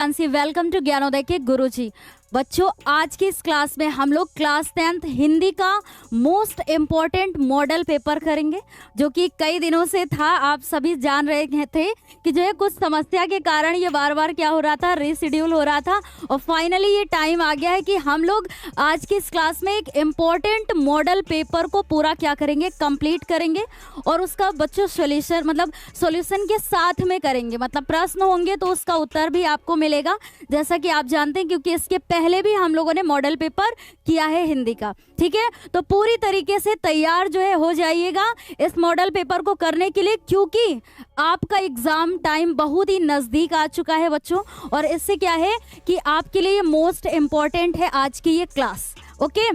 Welcome to Gyanodaya के गुरुजी। बच्चों, आज की इस क्लास में हम लोग क्लास 10th हिंदी का मोस्ट इम्पॉर्टेंट मॉडल पेपर करेंगे, जो कि कई दिनों से था। आप सभी जान रहे थे कि जो है कुछ समस्या के कारण ये बार बार क्या हो रहा था, रीशेड्यूल हो रहा था। और फाइनली ये टाइम आ गया है कि हम लोग आज की इस क्लास में एक इम्पॉर्टेंट मॉडल पेपर को पूरा क्या करेंगे, कंप्लीट करेंगे। और उसका बच्चों सॉल्यूशन के साथ में करेंगे, मतलब प्रश्न होंगे तो उसका उत्तर भी आपको मिलेगा, जैसा कि आप जानते हैं, क्योंकि इसके पहले भी हम लोगों ने मॉडल पेपर किया है हिंदी का। ठीक है, तो पूरी तरीके से तैयार जो है हो जाइएगा इस मॉडल पेपर को करने के लिए, क्योंकि आपका एग्जाम टाइम बहुत ही नज़दीक आ चुका है बच्चों। और इससे क्या है कि आपके लिए मोस्ट इम्पॉर्टेंट है आज की ये क्लास। ओके,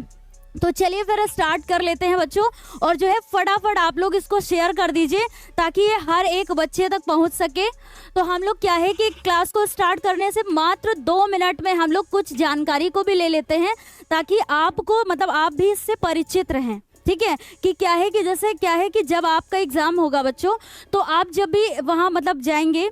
तो चलिए फिर स्टार्ट कर लेते हैं बच्चों। और जो है फटाफट आप लोग इसको शेयर कर दीजिए ताकि ये हर एक बच्चे तक पहुंच सके। तो हम लोग क्या है कि क्लास को स्टार्ट करने से मात्र 2 मिनट में हम लोग कुछ जानकारी को भी ले लेते हैं, ताकि आपको मतलब आप भी इससे परिचित रहें। ठीक है, कि क्या है कि जैसे क्या है कि जब आपका एग्ज़ाम होगा बच्चों, तो आप जब भी वहाँ मतलब जाएंगे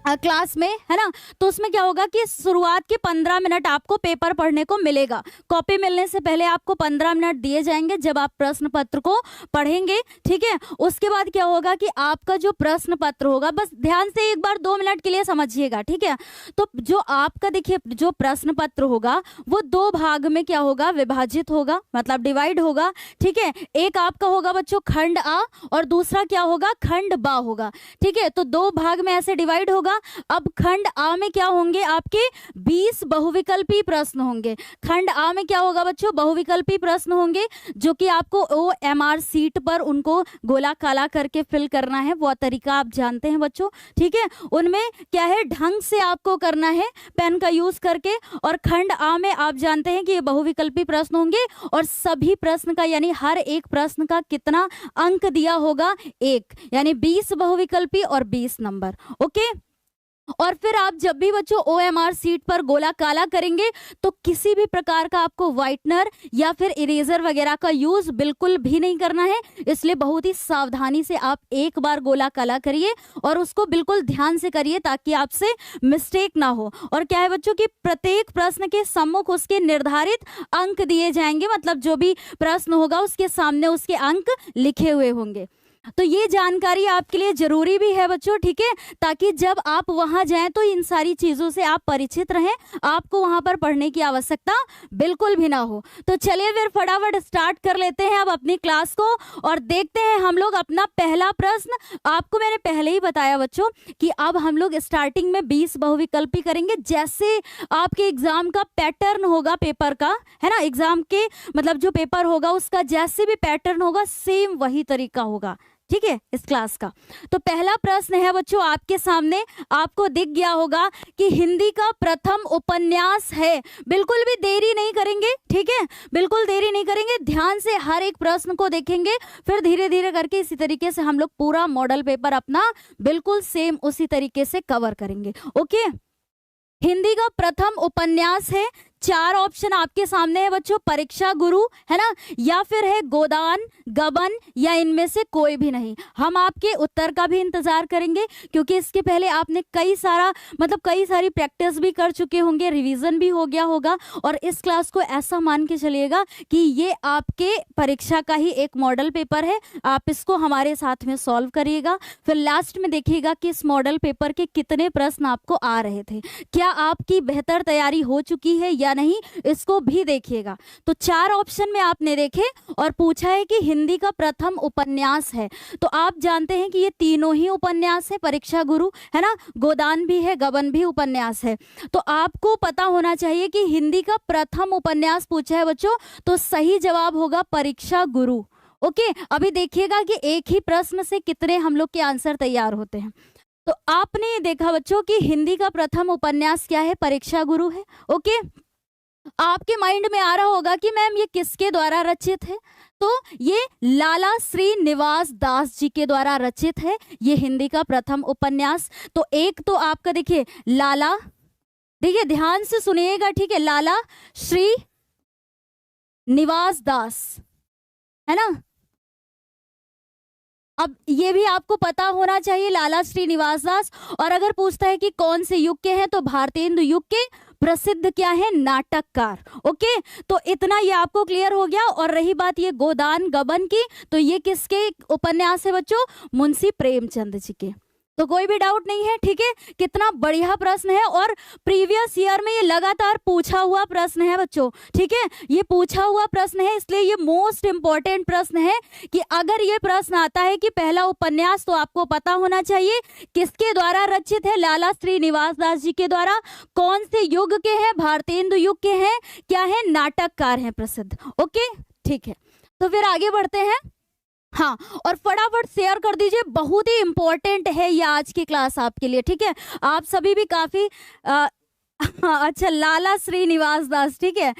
क्लास में, है ना, तो उसमें क्या होगा कि शुरुआत के 15 मिनट आपको पेपर पढ़ने को मिलेगा। कॉपी मिलने से पहले आपको 15 मिनट दिए जाएंगे जब आप प्रश्न पत्र को पढ़ेंगे। ठीक है, उसके बाद क्या होगा कि आपका जो प्रश्न पत्र होगा, बस ध्यान से एक बार 2 मिनट के लिए समझिएगा। ठीक है, तो जो आपका देखिए जो प्रश्न पत्र होगा वो 2 भाग में क्या होगा, विभाजित होगा, मतलब डिवाइड होगा। ठीक है, एक आपका होगा बच्चों खंड आ और दूसरा क्या होगा, खंड बा होगा। ठीक है, तो 2 भाग में ऐसे डिवाइड होगा। अब खंड आ में क्या होंगे, आपके 20 बहुविकल्पी प्रश्न होंगे। खंड आ में क्या होगा बच्चों, बहुविकल्पी प्रश्न होंगे, जो कि आपको OMR सीट पर उनको गोला काला करके फिल करना है। वो तरीका आप जानते हैं बच्चों। ठीक है, उनमें क्या है, ढंग से आपको करना है पेन का यूज करके। और खंड आ में आप जानते हैं कि ये बहुविकल्पी प्रश्न होंगे, और सभी प्रश्न का यानी हर एक प्रश्न का कितना अंक दिया होगा, 1, यानी 20 बहुविकल्पी और 20 नंबर। ओके, और फिर आप जब भी बच्चों OMR सीट पर गोला काला करेंगे तो किसी भी प्रकार का आपको व्हाइटनर या फिर इरेजर वगैरह का यूज बिल्कुल भी नहीं करना है। इसलिए बहुत ही सावधानी से आप एक बार गोला काला करिए और उसको बिल्कुल ध्यान से करिए, ताकि आपसे मिस्टेक ना हो। और क्या है बच्चों कि प्रत्येक प्रश्न के सम्मुख उसके निर्धारित अंक दिए जाएंगे, मतलब जो भी प्रश्न होगा उसके सामने उसके अंक लिखे हुए होंगे। तो ये जानकारी आपके लिए जरूरी भी है बच्चों। ठीक है, ताकि जब आप वहां जाएं तो इन सारी चीजों से आप परिचित रहें, आपको वहां पर पढ़ने की आवश्यकता बिल्कुल भी ना हो। तो चलिए फिर फटाफट स्टार्ट कर लेते हैं अब अपनी क्लास को, और देखते हैं हम लोग अपना पहला प्रश्न। आपको मैंने पहले ही बताया बच्चों कि अब हम लोग स्टार्टिंग में 20 बहुविकल्पी करेंगे। जैसे आपके एग्जाम का पैटर्न होगा पेपर का, है ना, एग्जाम के मतलब जो पेपर होगा उसका जैसे भी पैटर्न होगा सेम वही तरीका होगा। ठीक है, इस क्लास का तो पहला प्रश्न है बच्चों आपके सामने, आपको दिख गया होगा कि हिंदी का प्रथम उपन्यास है। बिल्कुल भी देरी नहीं करेंगे। ठीक है, बिल्कुल देरी नहीं करेंगे, ध्यान से हर एक प्रश्न को देखेंगे, फिर धीरे धीरे करके इसी तरीके से हम लोग पूरा मॉडल पेपर अपना बिल्कुल सेम उसी तरीके से कवर करेंगे। ओके, हिंदी का प्रथम उपन्यास है। 4 ऑप्शन आपके सामने है बच्चों, परीक्षा गुरु, है ना, या फिर है गोदान, गबन, या इनमें से कोई भी नहीं। हम आपके उत्तर का भी इंतजार करेंगे, क्योंकि इसके पहले आपने कई सारी प्रैक्टिस भी कर चुके होंगे, रिवीजन भी हो गया होगा। और इस क्लास को ऐसा मान के चलिएगा कि ये आपके परीक्षा का ही एक मॉडल पेपर है। आप इसको हमारे साथ में सॉल्व करिएगा, फिर लास्ट में देखिएगा कि इस मॉडल पेपर के कितने प्रश्न आपको आ रहे थे, क्या आपकी बेहतर तैयारी हो चुकी है या नहीं, इसको भी देखिएगा। तो 4 ऑप्शन में आपने देखे और पूछा है कि हिंदी का प्रथम उपन्यास है, तो आप जानते हैं कि ये तीनों ही उपन्यास है, परीक्षा गुरु, है ना, गोदान भी है, गबन भी उपन्यास है। तो आपको पता होना चाहिए कि हिंदी का प्रथम उपन्यास पूछा है बच्चों, तो सही जवाब होगा परीक्षा गुरु। ओके, अभी देखिएगा कि एक ही प्रश्न से कितने हम लोग के आंसर तैयार होते हैं। तो आपने देखा बच्चों कि हिंदी का प्रथम उपन्यास क्या है, परीक्षा गुरु है। ओके, आपके माइंड में आ रहा होगा कि मैम ये किसके द्वारा रचित है, तो ये लाला श्रीनिवास दास जी के द्वारा रचित है ये हिंदी का प्रथम उपन्यास। तो एक तो आपका देखिए लाला, देखिए ध्यान से सुनिएगा, ठीक है, लाला श्री निवास दास, है ना, अब ये भी आपको पता होना चाहिए, लाला श्रीनिवास दास। और अगर पूछता है कि कौन से युग के हैं, तो भारतेंदु युग के प्रसिद्ध क्या है, नाटककार। ओके, तो इतना ये आपको क्लियर हो गया। और रही बात ये गोदान गबन की, तो ये किसके उपन्यास है बच्चों, मुंशी प्रेमचंद जी के। तो कोई भी डाउट नहीं है, ठीक है। कितना बढ़िया प्रश्न है, और प्रीवियस ईयर में ये लगातार पूछा हुआ प्रश्न है बच्चों, ठीक है। ये पूछा हुआ प्रश्न है, इसलिए ये मोस्ट इंपॉर्टेंट प्रश्न है कि अगर ये प्रश्न आता है कि पहला उपन्यास, तो आपको पता होना चाहिए किसके द्वारा रचित है, लाला श्रीनिवास दास जी के द्वारा। कौन से युग के हैं, भारतेंदु युग के हैं, क्या है, नाटककार हैं प्रसिद्ध। ओके, ठीक है। तो फिर आगे बढ़ते हैं। हाँ, और फटाफट शेयर कर दीजिए, बहुत ही इंपॉर्टेंट है ये आज की क्लास आपके लिए, ठीक है। आप सभी भी काफी अच्छा, लाला श्रीनिवास दास, ठीक है।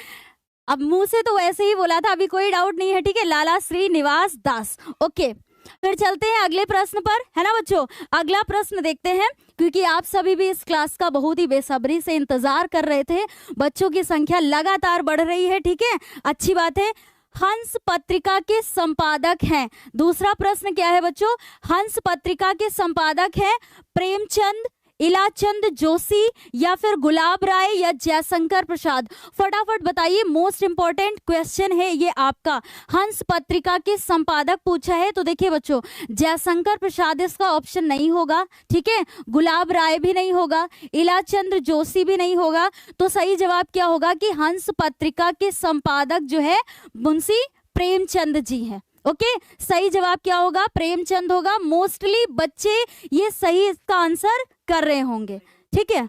अब मुंह से तो वैसे ही बोला था, अभी कोई डाउट नहीं है, ठीक है, लाला श्रीनिवास दास। ओके, फिर चलते हैं अगले प्रश्न पर, है ना बच्चों। अगला प्रश्न देखते हैं, क्योंकि आप सभी भी इस क्लास का बहुत ही बेसब्री से इंतजार कर रहे थे। बच्चों की संख्या लगातार बढ़ रही है, ठीक है, अच्छी बात है। हंस पत्रिका के संपादक हैं, दूसरा प्रश्न क्या है बच्चों, हंस पत्रिका के संपादक हैं प्रेमचंद, इलाचंद जोशी, या फिर गुलाब राय, या जयशंकर प्रसाद। फटाफट बताइए, मोस्ट इंपॉर्टेंट क्वेश्चन है ये आपका। हंस पत्रिका के संपादक पूछा है, तो देखिए बच्चों, जयशंकर प्रसाद इसका ऑप्शन नहीं होगा, ठीक है, गुलाब राय भी नहीं होगा, इलाचंद जोशी भी नहीं होगा। तो सही जवाब क्या होगा कि हंस पत्रिका के संपादक जो है मुंशी प्रेमचंद जी हैं। ओके, सही जवाब क्या होगा, प्रेमचंद होगा। मोस्टली बच्चे ये सही इसका आंसर कर रहे होंगे, ठीक है।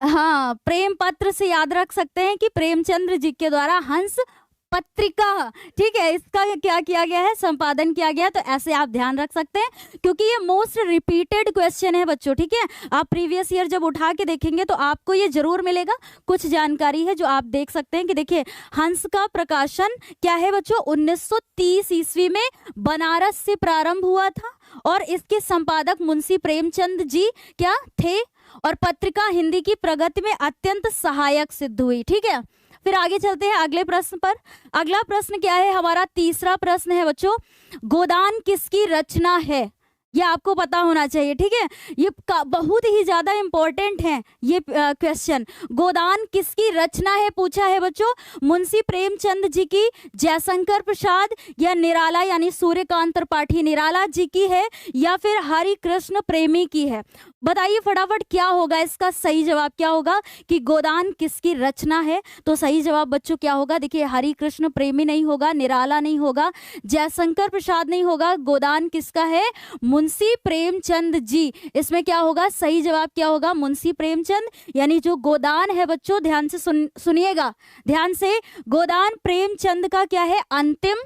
हाँ, प्रेम पत्र से याद रख सकते हैं कि प्रेमचंद्र जी के द्वारा हंस पत्रिका, ठीक है, इसका क्या किया गया है, संपादन किया गया। तो ऐसे आप ध्यान रख सकते हैं, क्योंकि ये मोस्ट रिपीटेड क्वेश्चन है बच्चों, ठीक है। आप प्रीवियस ईयर जब उठा के देखेंगे तो आपको ये जरूर मिलेगा। कुछ जानकारी है जो आप देख सकते हैं कि देखिए, हंस का प्रकाशन क्या है बच्चों, 1930 ईस्वी में बनारस से प्रारंभ हुआ था, और इसके संपादक मुंशी प्रेमचंद जी क्या थे, और पत्रिका हिंदी की प्रगति में अत्यंत सहायक सिद्ध हुई, ठीक है। फिर आगे चलते हैं अगले प्रश्न पर। अगला प्रश्न क्या है, हमारा तीसरा प्रश्न है बच्चों, गोदान किसकी रचना है, ये आपको पता होना चाहिए, ठीक है। ये बहुत ही ज्यादा इंपॉर्टेंट है ये क्वेश्चन। गोदान किसकी रचना है पूछा है बच्चों, मुंशी प्रेमचंद जी की, जयशंकर प्रसाद, या निराला यानी सूर्यकांत त्रिपाठी निराला जी की है, या फिर हरि कृष्ण प्रेमी की है। बताइए फटाफट क्या होगा इसका सही जवाब, क्या होगा कि गोदान किसकी रचना है। तो सही जवाब बच्चों क्या होगा, देखिए, हरि कृष्ण प्रेमी नहीं होगा, निराला नहीं होगा, जयशंकर प्रसाद नहीं होगा, गोदान किसका है, मुंशी प्रेमचंद जी। इसमें क्या होगा, सही जवाब क्या होगा, मुंशी प्रेमचंद। यानी जो गोदान है बच्चों, ध्यान से सुनिएगा ध्यान से, गोदान प्रेमचंद का क्या है, अंतिम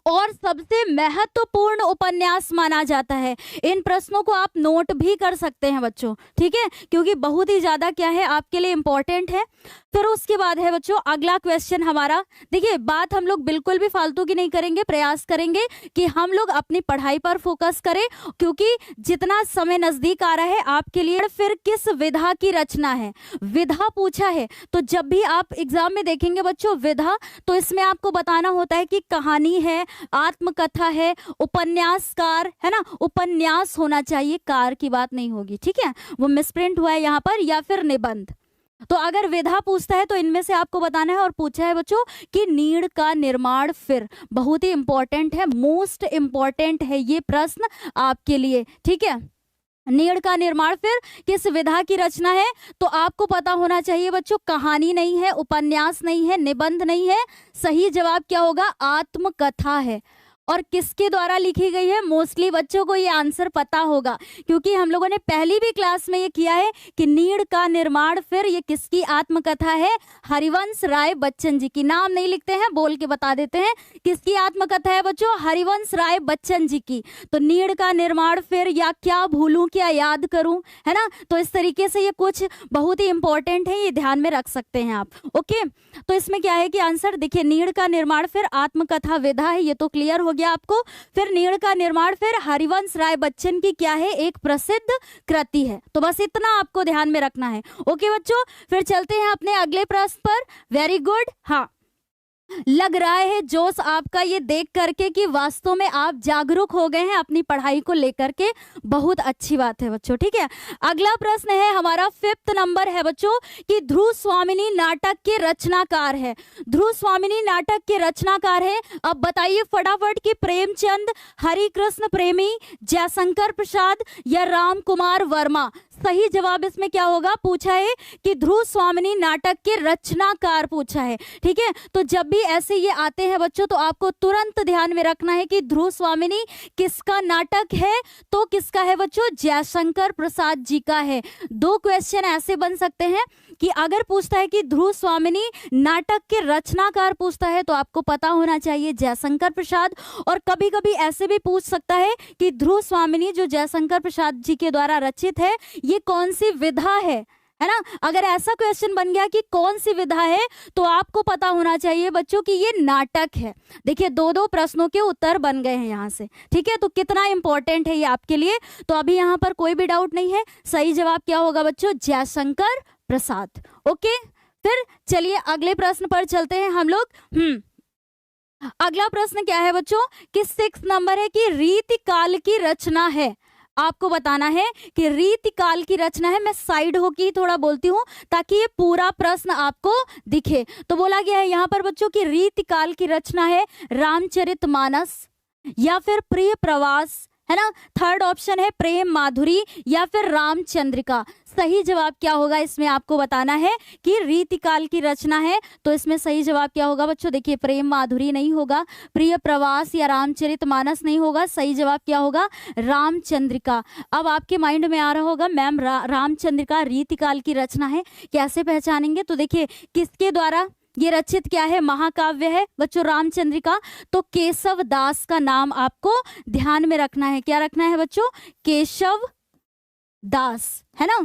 और सबसे महत्वपूर्ण उपन्यास माना जाता है। इन प्रश्नों को आप नोट भी कर सकते हैं बच्चों, ठीक है, क्योंकि बहुत ही ज्यादा क्या है आपके लिए इंपॉर्टेंट है। फिर उसके बाद है बच्चों अगला क्वेश्चन हमारा, देखिए बात हम लोग बिल्कुल भी फालतू की नहीं करेंगे, प्रयास करेंगे कि हम लोग अपनी पढ़ाई पर फोकस करें, क्योंकि जितना समय नजदीक आ रहा है आपके लिए। फिर किस विधा की रचना है, विधा पूछा है, तो जब भी आप एग्जाम में देखेंगे बच्चों विधा, तो इसमें आपको बताना होता है कि कहानी है, आत्मकथा है, उपन्यासकार है ना, उपन्यास होना चाहिए, कार की बात नहीं होगी, ठीक है, वो मिसप्रिंट हुआ है यहाँ पर, या फिर निबंध। तो अगर विधा पूछता है तो इनमें से आपको बताना है। और पूछा है बच्चों कि नीड़ का निर्माण फिर, बहुत ही इंपॉर्टेंट है, मोस्ट इंपॉर्टेंट है ये प्रश्न आपके लिए, ठीक है। नीड़ का निर्माण फिर किस विधा की रचना है, तो आपको पता होना चाहिए बच्चों, कहानी नहीं है, उपन्यास नहीं है, निबंध नहीं है, सही जवाब क्या होगा, आत्मकथा है। और किसके द्वारा लिखी गई है, मोस्टली बच्चों को ये आंसर पता होगा, क्योंकि हम लोगों ने पहली भी क्लास में ये किया है कि नीड़ का निर्माण फिर ये किसकी आत्मकथा है, हरिवंश राय बच्चन जी की। नाम नहीं लिखते हैं, बोल के बता देते हैं, किसकी आत्मकथा है बच्चों, हरिवंश राय बच्चन जी की। तो नीड़ का निर्माण फिर, या क्या भूलूं क्या याद करूं, है ना। तो इस तरीके से ये कुछ बहुत ही इंपॉर्टेंट है, ये ध्यान में रख सकते हैं आप। ओके, तो इसमें क्या है कि आंसर देखिए, नीड़ का निर्माण फिर आत्मकथा विधा है, ये तो क्लियर हो गया आपको। फिर नीड़ का निर्माण फिर हरिवंश राय बच्चन की क्या है, एक प्रसिद्ध कृति है। तो बस इतना आपको ध्यान में रखना है। ओके बच्चों, फिर चलते हैं अपने अगले प्रश्न पर। Very good. हाँ, लग रहा है जोश आपका ये देख करके कि वास्तव में आप जागरूक हो गए हैं अपनी पढ़ाई को लेकर के। बहुत अच्छी बात है बच्चों, ठीक है। अगला प्रश्न है हमारा 5th नंबर है बच्चों कि ध्रुव स्वामिनी नाटक के रचनाकार है। ध्रुव स्वामिनी नाटक के रचनाकार है। अब बताइए फटाफट कि प्रेमचंद, हरिकृष्ण प्रेमी, जयशंकर प्रसाद या राम कुमार वर्मा। सही जवाब इसमें क्या होगा, पूछा है कि ध्रुव स्वामिनी नाटक के रचनाकार पूछा है, ठीक है। तो जब भी ऐसे ये आते हैं बच्चों तो आपको तुरंत ध्यान में रखना है कि ध्रुव स्वामिनी किसका नाटक है, तो किसका है बच्चों, जयशंकर प्रसाद जी का है। 2 क्वेश्चन ऐसे बन सकते हैं कि अगर पूछता है कि ध्रुव स्वामिनी नाटक के रचनाकार पूछता है तो आपको पता होना चाहिए जयशंकर प्रसाद, और कभी कभी ऐसे भी पूछ सकता है कि ध्रुव स्वामिनी जो जयशंकर प्रसाद जी के द्वारा रचित है ये कौन सी विधा है ना। अगर ऐसा क्वेश्चन बन गया कि कौन सी विधा है तो आपको पता होना चाहिए बच्चों कि ये नाटक है। देखिए 2 प्रश्नों के उत्तर बन गए हैं यहाँ से, ठीक है। तो कितना इंपॉर्टेंट है ये आपके लिए। तो अभी यहाँ पर कोई भी डाउट नहीं है, सही जवाब क्या होगा बच्चों, जयशंकर प्रसाद। ओके, फिर चलिए अगले प्रश्न पर चलते हैं हम लोग। अगला प्रश्न क्या है बच्चों कि 6 नंबर है कि रीतिकाल की रचना है। आपको बताना है कि रीतिकाल की रचना है। मैं साइड होके थोड़ा बोलती हूँ ताकि ये पूरा प्रश्न आपको दिखे। तो बोला गया है यहाँ पर बच्चों की रीतिकाल की रचना है रामचरितमानस या फिर प्रिय प्रवास, है ना। 3rd ऑप्शन है प्रेम माधुरी या फिर रामचंद्रिका। सही जवाब क्या होगा इसमें आपको बताना है कि रीतिकाल की रचना है तो इसमें सही जवाब क्या होगा बच्चों। देखिए प्रेम माधुरी नहीं होगा, प्रिय प्रवास या रामचरितमानस नहीं होगा, सही जवाब क्या होगा, रामचंद्रिका। अब आपके माइंड में आ रहा होगा मैम रामचंद्रिका रीतिकाल की रचना है, कैसे पहचानेंगे। तो देखिए किसके द्वारा ये रचित क्या है, महाकाव्य है बच्चों रामचंद्रिका। तो केशव दास का नाम आपको ध्यान में रखना है। क्या रखना है बच्चों, केशव दास, है ना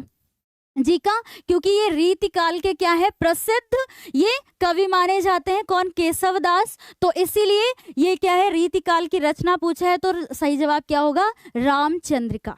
जी का, क्योंकि ये रीतिकाल के क्या है, प्रसिद्ध ये कवि माने जाते हैं। कौन, केशव दास। तो इसीलिए ये क्या है, रीतिकाल की रचना पूछा है तो सही जवाब क्या होगा, रामचंद्रिका।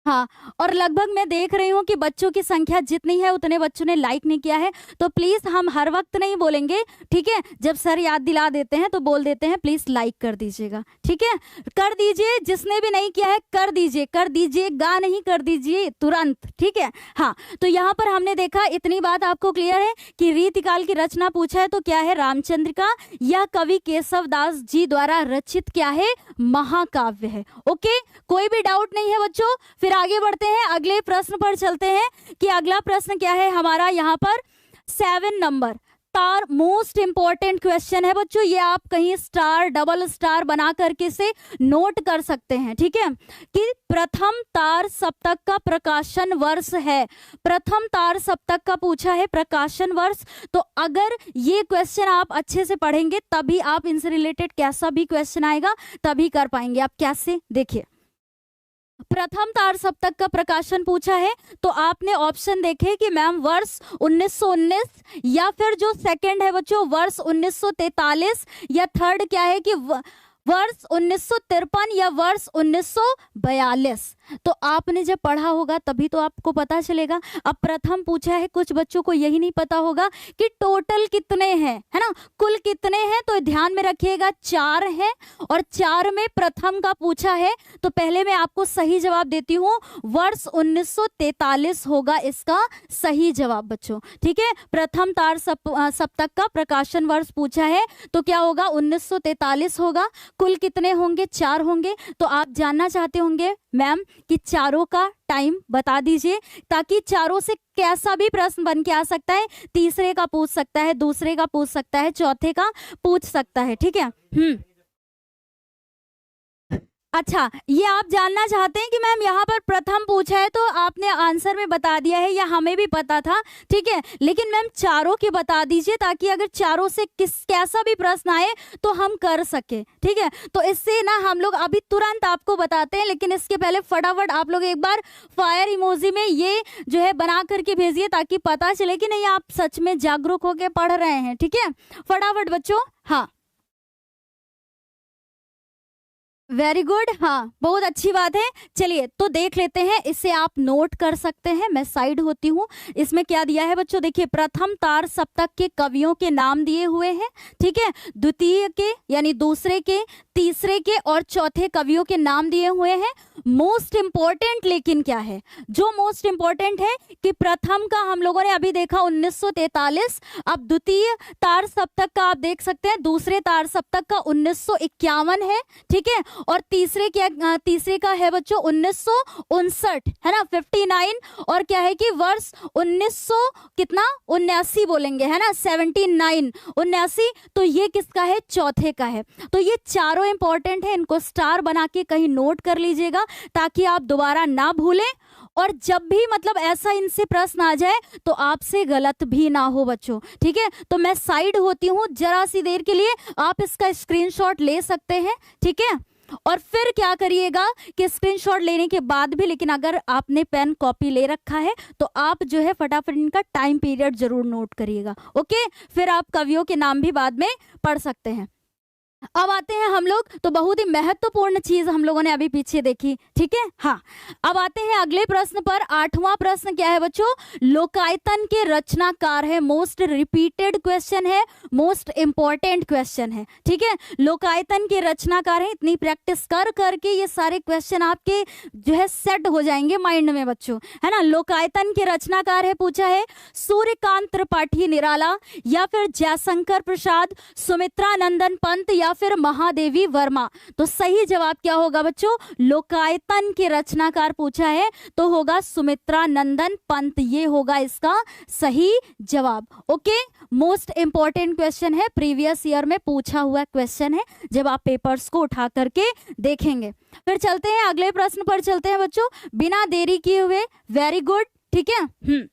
हाँ, और लगभग मैं देख रही हूँ कि बच्चों की संख्या जितनी है उतने बच्चों ने लाइक नहीं किया है। तो प्लीज हम हर वक्त नहीं बोलेंगे, ठीक है। जब सर याद दिला देते हैं तो बोल देते हैं प्लीज लाइक कर दीजिएगा, ठीक है। कर दीजिए, जिसने भी नहीं किया है कर दीजिए, कर दीजिएगा नहीं, कर दीजिए तुरंत, ठीक है। हाँ, तो यहाँ पर हमने देखा, इतनी बात आपको क्लियर है कि रीतिकाल की रचना पूछा है तो क्या है, रामचंद्रिका। यह कवि केशव दास जी द्वारा रचित क्या है, महाकाव्य है। ओके, कोई भी डाउट नहीं है बच्चों। फिर आगे बढ़ते हैं, अगले प्रश्न पर चलते हैं कि अगला प्रश्न क्या है हमारा यहाँ पर 7 नंबर तार। मोस्ट इंपॉर्टेंट क्वेश्चन है बच्चों, ये आप कहीं स्टार डबल स्टार बना करके से नोट कर सकते हैं, ठीक है। कि प्रथम तार सप्तक का प्रकाशन वर्ष है। प्रथम तार सप्तक का पूछा है प्रकाशन वर्ष। तो अगर ये क्वेश्चन आप अच्छे से पढ़ेंगे तभी आप इनसे रिलेटेड कैसा भी क्वेश्चन आएगा तभी कर पाएंगे। आप कैसे, देखिए प्रथम तार सप्तक का प्रकाशन पूछा है तो आपने ऑप्शन देखे कि मैम वर्ष 1919, या फिर जो सेकंड है बच्चों वर्ष 1943, या थर्ड क्या है कि वर्ष 1953 या वर्ष 1942। तो आपने जब पढ़ा होगा तभी तो आपको पता चलेगा। अब प्रथम पूछा है, कुछ बच्चों को यही नहीं पता होगा कि टोटल कितने हैं, है ना, कुल कितने हैं। तो ध्यान में रखिएगा 4 हैं, और 4 में प्रथम का पूछा है तो पहले मैं आपको सही जवाब देती हूँ, वर्ष 1943 होगा इसका सही जवाब बच्चों, ठीक है। प्रथम तार सप्तक का प्रकाशन वर्ष पूछा है तो क्या होगा, 1943 होगा। कुल कितने होंगे, 4 होंगे। तो आप जानना चाहते होंगे मैम कि चारों का टाइम बता दीजिए, ताकि चारों से कैसा भी प्रश्न बन के आ सकता है। तीसरे का पूछ सकता है, दूसरे का पूछ सकता है, चौथे का पूछ सकता है, ठीक है। अच्छा, ये आप जानना चाहते हैं कि मैम यहाँ पर प्रथम पूछा है तो आपने आंसर में बता दिया है, या हमें भी पता था, ठीक है। लेकिन मैम चारों के बता दीजिए ताकि अगर चारों से कैसा भी प्रश्न आए तो हम कर सके, ठीक है। तो इससे ना हम लोग अभी तुरंत आपको बताते हैं, लेकिन इसके पहले फटाफट आप लोग एक बार फायर इमोजी में ये जो है बना करके भेजिए ताकि पता चले कि नहीं आप सच में जागरूक होकर पढ़ रहे हैं, ठीक है। फटाफट बच्चों, हाँ वेरी गुड, हाँ बहुत अच्छी बात है। चलिए तो देख लेते हैं, इसे आप नोट कर सकते हैं, मैं साइड होती हूँ। इसमें क्या दिया है बच्चों, देखिए प्रथम तार सप्तक के कवियों के नाम दिए हुए हैं, ठीक है। द्वितीय के यानी दूसरे के, तीसरे के और चौथे कवियों के नाम दिए हुए हैं। मोस्ट इंपॉर्टेंट लेकिन क्या है, जो मोस्ट इंपॉर्टेंट है कि प्रथम का हम लोगों ने अभी देखा 1943, अब द्वितीय तार सप्तक का आप देख सकते हैं, दूसरे तार सप्तक का 1951 है, ठीक है। और तीसरे का है बच्चों 1959, है ना, 59। और क्या है कि वर्ष 1900 कितना 79 बोलेंगे, है ना, 79 79। तो ये किसका है, चौथे का है। तो ये चारों इंपॉर्टेंट है, इनको स्टार बना के कहीं नोट कर लीजिएगा ताकि आप दोबारा ना भूलें। और जब भी मतलब ऐसा इनसे प्रश्न आ जाए तो आपसे गलत भी ना हो बच्चों, ठीक है। तो मैं साइड होती हूँ जरा सी देर के लिए, आप इसका स्क्रीनशॉट ले सकते हैं, ठीक है। और फिर क्या करिएगा कि स्क्रीनशॉट लेने के बाद भी, लेकिन अगर आपने पेन कॉपी ले रखा है तो आप जो है फटाफट इनका टाइम पीरियड जरूर नोट करिएगा, ओके। फिर आप कवियों के नाम भी बाद में पढ़ सकते हैं। अब आते हैं हम लोग, तो बहुत ही महत्वपूर्ण चीज हम लोगों ने अभी पीछे देखी, ठीक है। हाँ, अब आते हैं अगले प्रश्न पर। 8वां प्रश्न क्या है बच्चों, लोकायतन के रचनाकार है, मोस्ट रिपीटेड क्वेश्चन है, मोस्ट इंपॉर्टेंट क्वेश्चन है, ठीक है। लोकायतन के रचनाकार है, इतनी प्रैक्टिस कर करके ये सारे क्वेश्चन आपके जो है सेट हो जाएंगे माइंड में बच्चों, है ना। लोकायतन के रचनाकार है, पूछा है सूर्यकांत त्रिपाठी निराला, या फिर जयशंकर प्रसाद, सुमित्रा नंदन पंत, या फिर महादेवी वर्मा। तो सही जवाब क्या होगा बच्चों, लोकायतन के रचनाकार पूछा है तो होगा सुमित्रा नंदन पंत, ये होगा इसका सही जवाब, ओके। मोस्ट इंपॉर्टेंट क्वेश्चन है, प्रीवियस ईयर में पूछा हुआ क्वेश्चन है, जब आप पेपर्स को उठा करके देखेंगे। फिर चलते हैं अगले प्रश्न पर, चलते हैं बच्चों बिना देरी किए हुए। वेरी गुड, ठीक है।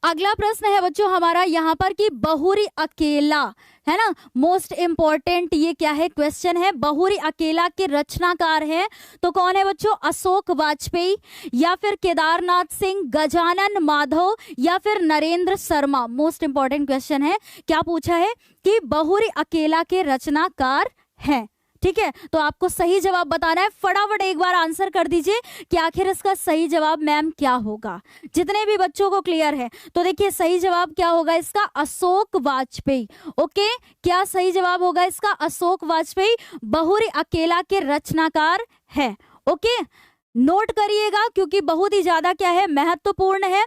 अगला प्रश्न है बच्चों हमारा यहाँ पर कि बहुरी अकेला, है ना, मोस्ट इंपॉर्टेंट ये क्या है क्वेश्चन है। बहुरी अकेला के रचनाकार है तो कौन है बच्चों, अशोक वाजपेयी, या फिर केदारनाथ सिंह, गजानन माधव, या फिर Narendra Sharma. Most important question है, क्या पूछा है कि बहुरी अकेला के रचनाकार है, ठीक है। तो आपको सही जवाब बताना है, फटाफट एक बार आंसर कर दीजिए कि आखिर इसका सही जवाब मैम क्या होगा, जितने भी बच्चों को क्लियर है। तो देखिए सही जवाब क्या होगा इसका, अशोक वाजपेयी, ओके। क्या सही जवाब होगा इसका, अशोक वाजपेयी बहुरी अकेला के रचनाकार है, ओके। नोट करिएगा क्योंकि बहुत ही ज्यादा क्या है, महत्वपूर्ण है।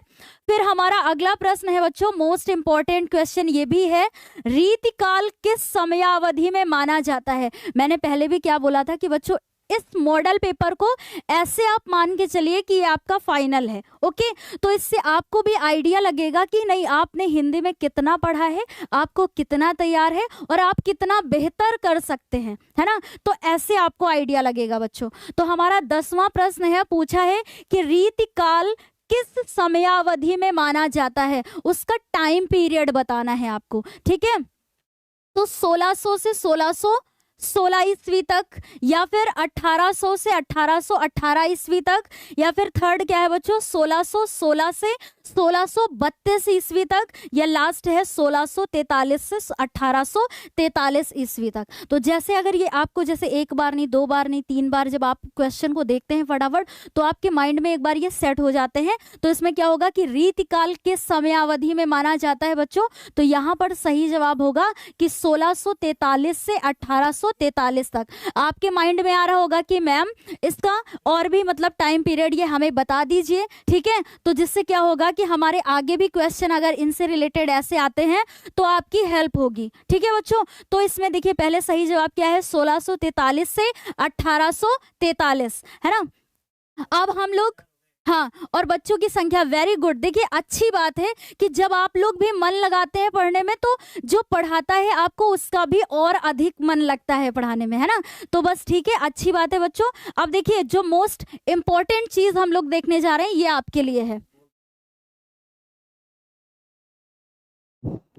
फिर हमारा अगला प्रश्न है बच्चों, मोस्ट इंपॉर्टेंट क्वेश्चन ये भी है, रीतिकाल किस समयावधि में माना जाता है। मैंने पहले भी क्या बोला था कि बच्चों इस मॉडल पेपर को ऐसे आप मान के चलिए कि ये आपका फाइनल है, ओके। तो इससे आपको भी आइडिया लगेगा कि नहीं आपने हिंदी में कितना पढ़ा है, आपको कितना तैयार है और आप कितना बेहतर कर सकते हैं, है ना। तो ऐसे आपको आइडिया लगेगा बच्चों। तो हमारा 10वां प्रश्न है, पूछा है कि रीतिकाल किस समयावधि में माना जाता है, उसका टाइम पीरियड बताना है आपको, ठीक है। तो 1600 से 1616 ईस्वी तक, या फिर 1800 से 1818 ईस्वी तक, या फिर थर्ड क्या है बच्चों 1616 से 1632 ईस्वी तक, या लास्ट है 1643 से 1843 ईस्वी तक। तो जैसे अगर ये आपको जैसे एक बार नहीं, दो बार नहीं, तीन बार जब आप क्वेश्चन को देखते हैं फटाफट तो आपके माइंड में एक बार ये सेट हो जाते हैं। तो इसमें क्या होगा कि रीतिकाल के समयावधि में माना जाता है बच्चों, तो यहाँ पर सही जवाब होगा कि 1643 से 1843 तक। आपके माइंड में आ रहा होगा कि मैम इसका और भी मतलब टाइम पीरियड ये हमें बता दीजिए, ठीक है। तो जिससे क्या होगा कि हमारे आगे भी क्वेश्चन अगर इनसे रिलेटेड ऐसे आते हैं तो आपकी हेल्प होगी, ठीक है बच्चों। तो इसमें देखिए पहले सही जवाब क्या है, 1643 से 1843, है ना। अब हम लोग, हाँ, और बच्चों की संख्या, वेरी गुड। देखिए अच्छी बात है कि जब आप लोग भी मन लगाते हैं पढ़ने में तो जो पढ़ाता है आपको उसका भी और अधिक मन लगता है पढ़ाने में, है ना। तो बस ठीक है, अच्छी बात है बच्चों। अब देखिए जो मोस्ट इंपॉर्टेंट चीज हम लोग देखने जा रहे हैं ये आपके लिए है।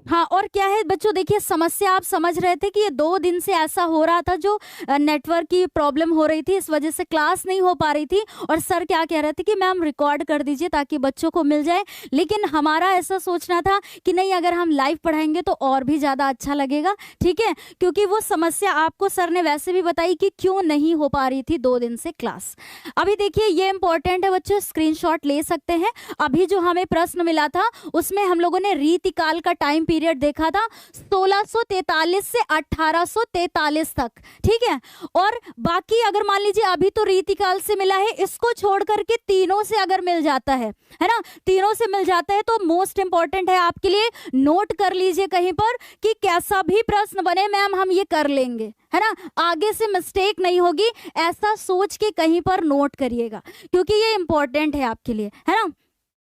हाँ, और क्या है बच्चों, देखिए समस्या आप समझ रहे थे कि ये 2 दिन से ऐसा हो रहा था, जो नेटवर्क की प्रॉब्लम हो रही थी, इस वजह से क्लास नहीं हो पा रही थी। और सर क्या कह रहे थे कि मैम रिकॉर्ड कर दीजिए ताकि बच्चों को मिल जाए, लेकिन हमारा ऐसा सोचना था कि नहीं, अगर हम लाइव पढ़ाएंगे तो और भी ज़्यादा अच्छा लगेगा, ठीक है, क्योंकि वो समस्या आपको सर ने वैसे भी बताई कि क्यों नहीं हो पा रही थी 2 दिन से क्लास। अभी देखिए ये इंपॉर्टेंट है बच्चों, स्क्रीनशॉट ले सकते हैं। अभी जो हमें प्रश्न मिला था उसमें हम लोगों ने रीतिकाल का टाइम पीरियड देखा था 1643 से 1843 तक, ठीक है। और बाकी अगर मान लीजिए अभी तो रीतिकाल से मिला है, इसको छोड़ करके तीनों से अगर मिल जाता है ना, तीनों से मिल जाता है तो मोस्ट इंपॉर्टेंट है आपके लिए, नोट कर लीजिए कहीं पर कि कैसा भी प्रश्न बने मैम हम ये कर लेंगे, है ना, आगे से मिस्टेक नहीं होगी, ऐसा सोच के कहीं पर नोट करिएगा, क्योंकि ये इंपॉर्टेंट है आपके लिए, है ना।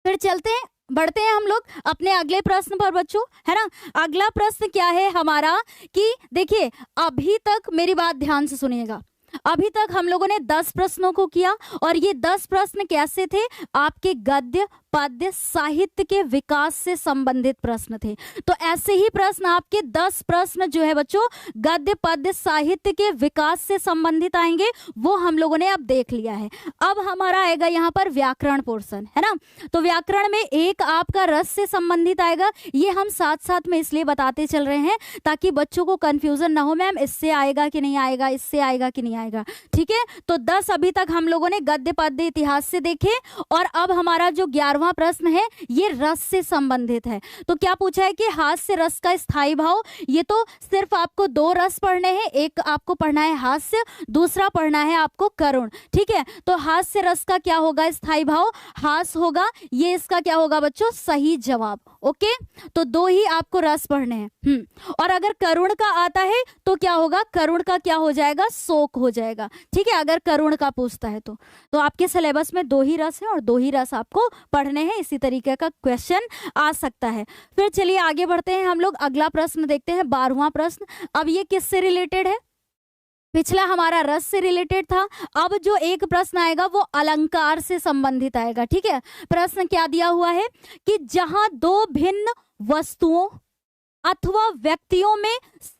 फिर चलते हैं, बढ़ते हैं हम लोग अपने अगले प्रश्न पर बच्चों, है ना। अगला प्रश्न क्या है हमारा कि देखिए अभी तक मेरी बात ध्यान से सुनिएगा, अभी तक हम लोगों ने 10 प्रश्नों को किया, और ये 10 प्रश्न कैसे थे, आपके गद्य पद्य साहित्य के विकास से संबंधित प्रश्न थे। तो ऐसे ही प्रश्न आपके 10 प्रश्न जो है बच्चों गद्य पद्य साहित्य के विकास से संबंधित आएंगे, वो हम लोगों ने अब देख लिया है। अब हमारा आएगा यहाँ पर व्याकरण पोर्शन, है ना। तो व्याकरण में एक आपका रस से संबंधित आएगा, ये हम साथ साथ में इसलिए बताते चल रहे हैं ताकि बच्चों को कंफ्यूजन ना हो, मैम इससे आएगा कि नहीं आएगा, इससे आएगा कि नहीं आएगा, ठीक है। तो 10 अभी तक हम लोगों ने गद्य पद्य इतिहास से देखे, और अब हमारा जो 11वां प्रश्न है ये रस से संबंधित है। तो क्या पूछा है कि हास्य रस का स्थायी भाव, ये तो सिर्फ आपको 2 रस पढ़ने हैं, एक आपको पढ़ना है हास्य, दूसरा पढ़ना है आपको करुण, ठीक है। तो हास्य रस का क्या होगा स्थायी भाव, हास होगा, ये इसका क्या होगा बच्चों सही जवाब, ओके। तो 2 ही आपको रस पढ़ने हैं। और अगर करुण का आता है तो क्या होगा, करुण का क्या हो जाएगा, शोक हो जाएगा, ठीक है, अगर करुण का पूछता है तो आपके सिलेबस में 2 ही रस है और 2 ही रस आपको पढ़ने हैं, इसी तरीके का क्वेश्चन आ सकता है। फिर चलिए आगे बढ़ते हैं हम लोग, अगला प्रश्न देखते हैं 12वां प्रश्न। अब ये किससे रिलेटेड है, पिछला हमारा रस से रिलेटेड था, अब जो एक प्रश्न आएगा वो अलंकार से संबंधित आएगा, ठीक है। प्रश्न क्या दिया हुआ है कि जहां 2 भिन्न वस्तुओं अथवा व्यक्तियों में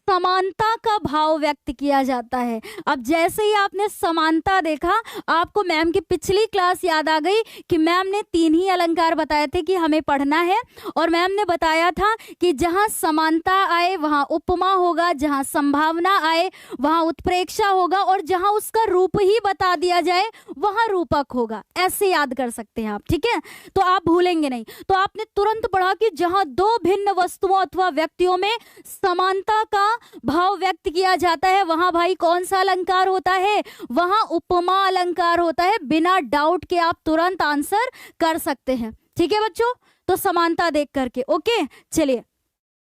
समानता का भाव व्यक्त किया जाता है। अब जैसे ही आपने समानता देखा, आपको मैम की पिछली क्लास याद आ गई कि मैम ने 3 ही अलंकार बताए थे कि हमें पढ़ना है, और मैम ने बताया था कि जहां समानता आए वहां उपमा होगा, जहां संभावना आए वहां उत्प्रेक्षा होगा, और जहां उसका रूप ही बता दिया जाए वहां रूपक होगा। ऐसे याद कर सकते हैं आप, ठीक है, तो आप भूलेंगे नहीं। तो आपने तुरंत पढ़ा कि जहां 2 भिन्न वस्तुओं अथवा व्यक्तियों में समानता का भाव व्यक्त किया जाता है वहां भाई कौन सा अलंकार होता है, वहां उपमा अलंकार होता है। बिना डाउट के आप तुरंत आंसर कर सकते हैं, ठीक है बच्चों। तो समानता देख करके, ओके। चलिए